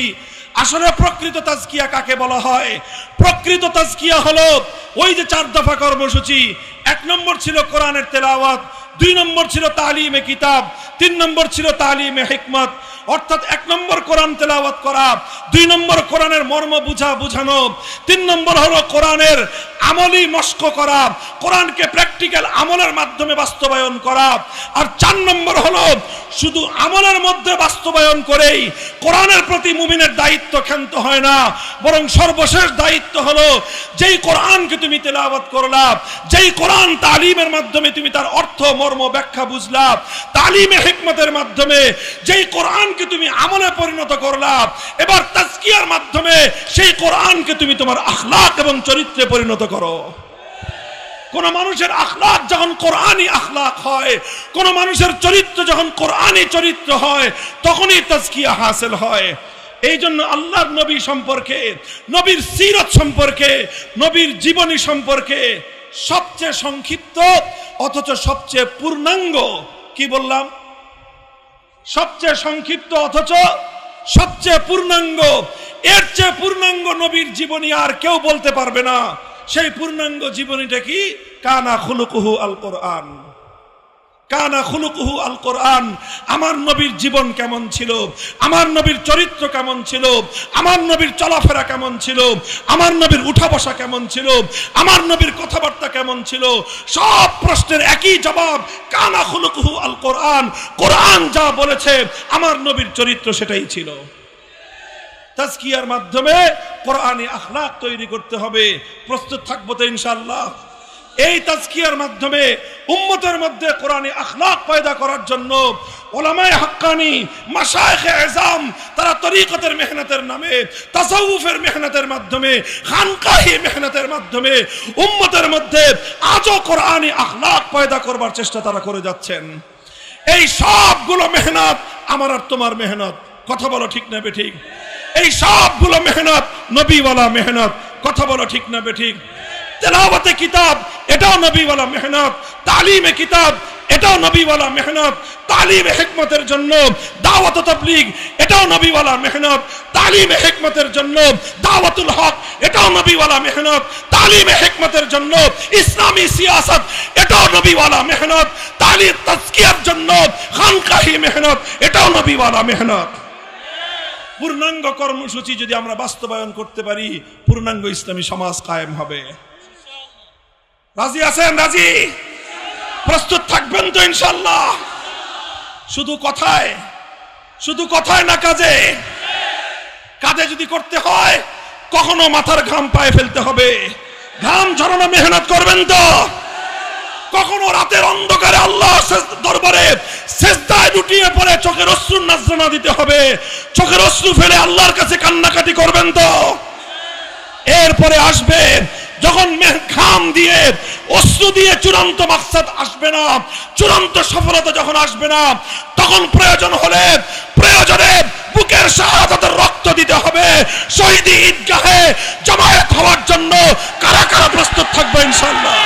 আসলে প্রকৃত তাজকিয়া কাকে বলা হয়? প্রকৃত তাজকিয়া হলো ওই যে 4 দফা কর্মসূচি। 1 নম্বর ছিল কোরআনের তেলাওয়াত, 2 নম্বর ছিল তালিমে কিতাব, 3 নম্বর ছিল তালিমে হিকমত। অর্থাৎ 1 নম্বর কোরআন তেলাওয়াত করা, 2 নম্বর কোরআনের মর্ম বুঝানো, 3 নম্বর হলো কোরআনের আমলি মশক করা, কোরআনকে প্র্যাকটিক্যাল আমলের মাধ্যমে বাস্তবায়ন করা। আর 4 নম্বর হলো শুধু আমলের মধ্যে বাস্তবায়ন করেই কোরআনের প্রতি মুমিনের দায়িত্ব ক্ষান্ত হয় না, বরং সর্বশেষ দায়িত্ব হলো যেই কোরআনকে তুমি তেলাওয়াত করলা, যেই কোরআন তালিমের মাধ্যমে তুমি তার অর্থ মর্ম ব্যাখ্যা বুঝলা, তালিমে হিকমতের মাধ্যমে যেই কোরআনকে তুমি আমলে পরিণত করলা, এবার তাজকিয়ার মাধ্যমে সেই কোরআনকে তুমি তোমার আখলাক এবং চরিত্রে পরিণত করো। কোন মানুষের আখলাক যখন কোরআনী আখলাক হয়, কোন মানুষের চরিত্র যখন কোরআনী চরিত্র হয়, তখনই তাজকিয়া হাসিল হয়। এই জন্য আল্লাহর নবী সম্পর্কে, নবীর সিরত সম্পর্কে, নবীর জীবনী সম্পর্কে সবচেয়ে সংক্ষিপ্ত অথচ সবচেয়ে পূর্ণাঙ্গ, কি বললাম, সবচেয়ে সংক্ষিপ্ত অথচ সবচেয়ে পূর্ণাঙ্গ, এর চেয়ে পূর্ণাঙ্গ নবীর জীবনী আর কেউ বলতে পারবে না। সেই পূর্ণাঙ্গ জীবনীটা কি? কানা খুলুকুহু আল কোরআন। কানা খুলুকুহু আল কোরআন। আমার নবীর জীবন কেমন ছিল, আমার নবীর চরিত্র কেমন ছিল, আমার নবীর চলাফেরা কেমন ছিল, আমার নবীর উঠা বসা কেমন ছিল, আমার নবীর কথাবার্তা কেমন ছিল, সব প্রশ্নের একই জবাব, কানা খুলুকুহু আল কোরআন। কোরআন যা বলেছে আমার নবীর চরিত্র সেটাই ছিল। তাজকিয়ার মাধ্যমে কোরআনী আখলাক তৈরি করতে হবে। প্রস্তুত থাকবো তো ইনশাআল্লাহ। এই তাজকিয়ার মাধ্যমে উম্মতের মধ্যে কোরআনী আখলাক পয়দা করার জন্য উলামায়ে হাক্কানি, মাশায়েখে আযম তারা তরিকতের মেহনতের নামে, তাসাউফের মেহনতের মাধ্যমে, খানকাহি মেহনতের মাধ্যমে উম্মতের মধ্যে আজও কোরআনী আখলাক পয়দা করবার চেষ্টা তারা করে যাচ্ছেন। এই সবগুলো মেহনত আমার আর তোমার মেহনত। কথা বলো ঠিক না বেঠিক? এই সবগুলো মেহনত নবীওয়ালা মেহনত। কথা বলো ঠিক না বেঠিক? তেলাওয়াতে কিতাব এটাও নবীওয়ালা মেহনত, তালিমে কিতাব এটাও নবীওয়ালা মেহনত, তালিমে হিকমতের জন্য দাওয়াত ও তাবলীগ এটাও নবীওয়ালা মেহনত, তালিমে হিকমতের জন্য দাওয়াতুল হক এটাও নবীওয়ালা মেহনত, তালিমে হিকমতের জন্য ইসলামী সিয়াসত এটাও নবীওয়ালা মেহনত, তালিম তাজকিয়ার জন্য খানকাহি মেহনত এটাও নবীওয়ালা মেহনত। পূর্ণাঙ্গ কর্মসূচি যদি আমরা বাস্তবায়ন করতে পারি, পূর্ণাঙ্গ ইসলামী সমাজ কায়েম হবে। রাজি আছেন? রাজি? প্রস্তুত থাকবেন তো ইনশাআল্লাহ? শুধু কথায়, শুধু কথায় না কাজে। কাজে যদি করতে হয় কখনো মাথার ঘাম পায়ে ফেলতে হবে, ঘাম ঝরানো মেহনত করবেন তো। কখনো রাতের অন্ধকারে আল্লাহ দরবারে সেজদায় লুটিয়ে পড়ে চোখের অশ্রু নাজরানা দিতে হবে, চোখের অশ্রু ফেলে আল্লাহর কাছে কান্নাকাটি করবেন তো। এরপরে আসবে যখন ঘাম দিয়ে, অশ্রু দিয়ে চূড়ান্ত মাকসাদ আসবে না, চূড়ান্ত সফলতা যখন আসবে না, তখন প্রয়োজন হলে প্রয়োজনে বুকের শাহাদাতের রক্ত দিতে হবে। শহীদ ঈদগাহে জামায়াত হওয়ার জন্য কারা কারা প্রস্তুত থাকবে ইনশাআল্লাহ?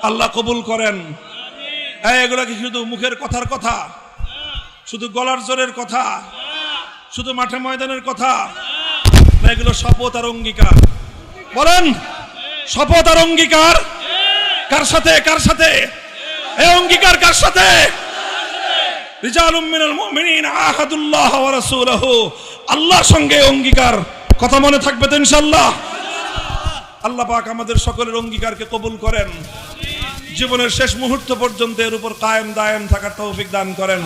আল্লাহ কবুল করেন। এগুলা কি শুধু মুখের কথার কথা, শুধু গলার জোরের কথা, শুধু মাঠে ময়দানের কথা না? এগুলো শপথ আর অঙ্গীকার। বলেন, শপথ আর অঙ্গীকার কার সাথে? কার সাথে এই অঙ্গীকার? কার সাথে? রিজালুম মিনাল মুমিনিন আহাদুল্লাহ ওয়া রাসূলুহু। আল্লাহর সঙ্গে অঙ্গীকার। কথা মনে থাকবে তো ইনশাআল্লাহ? আল্লাহ পাক আমাদের সকলের অঙ্গীকারকে কবুল করেন, জীবনের শেষ মুহূর্ত পর্যন্ত এর উপর কায়েম দায়েম থাকার তৌফিক দান করেন।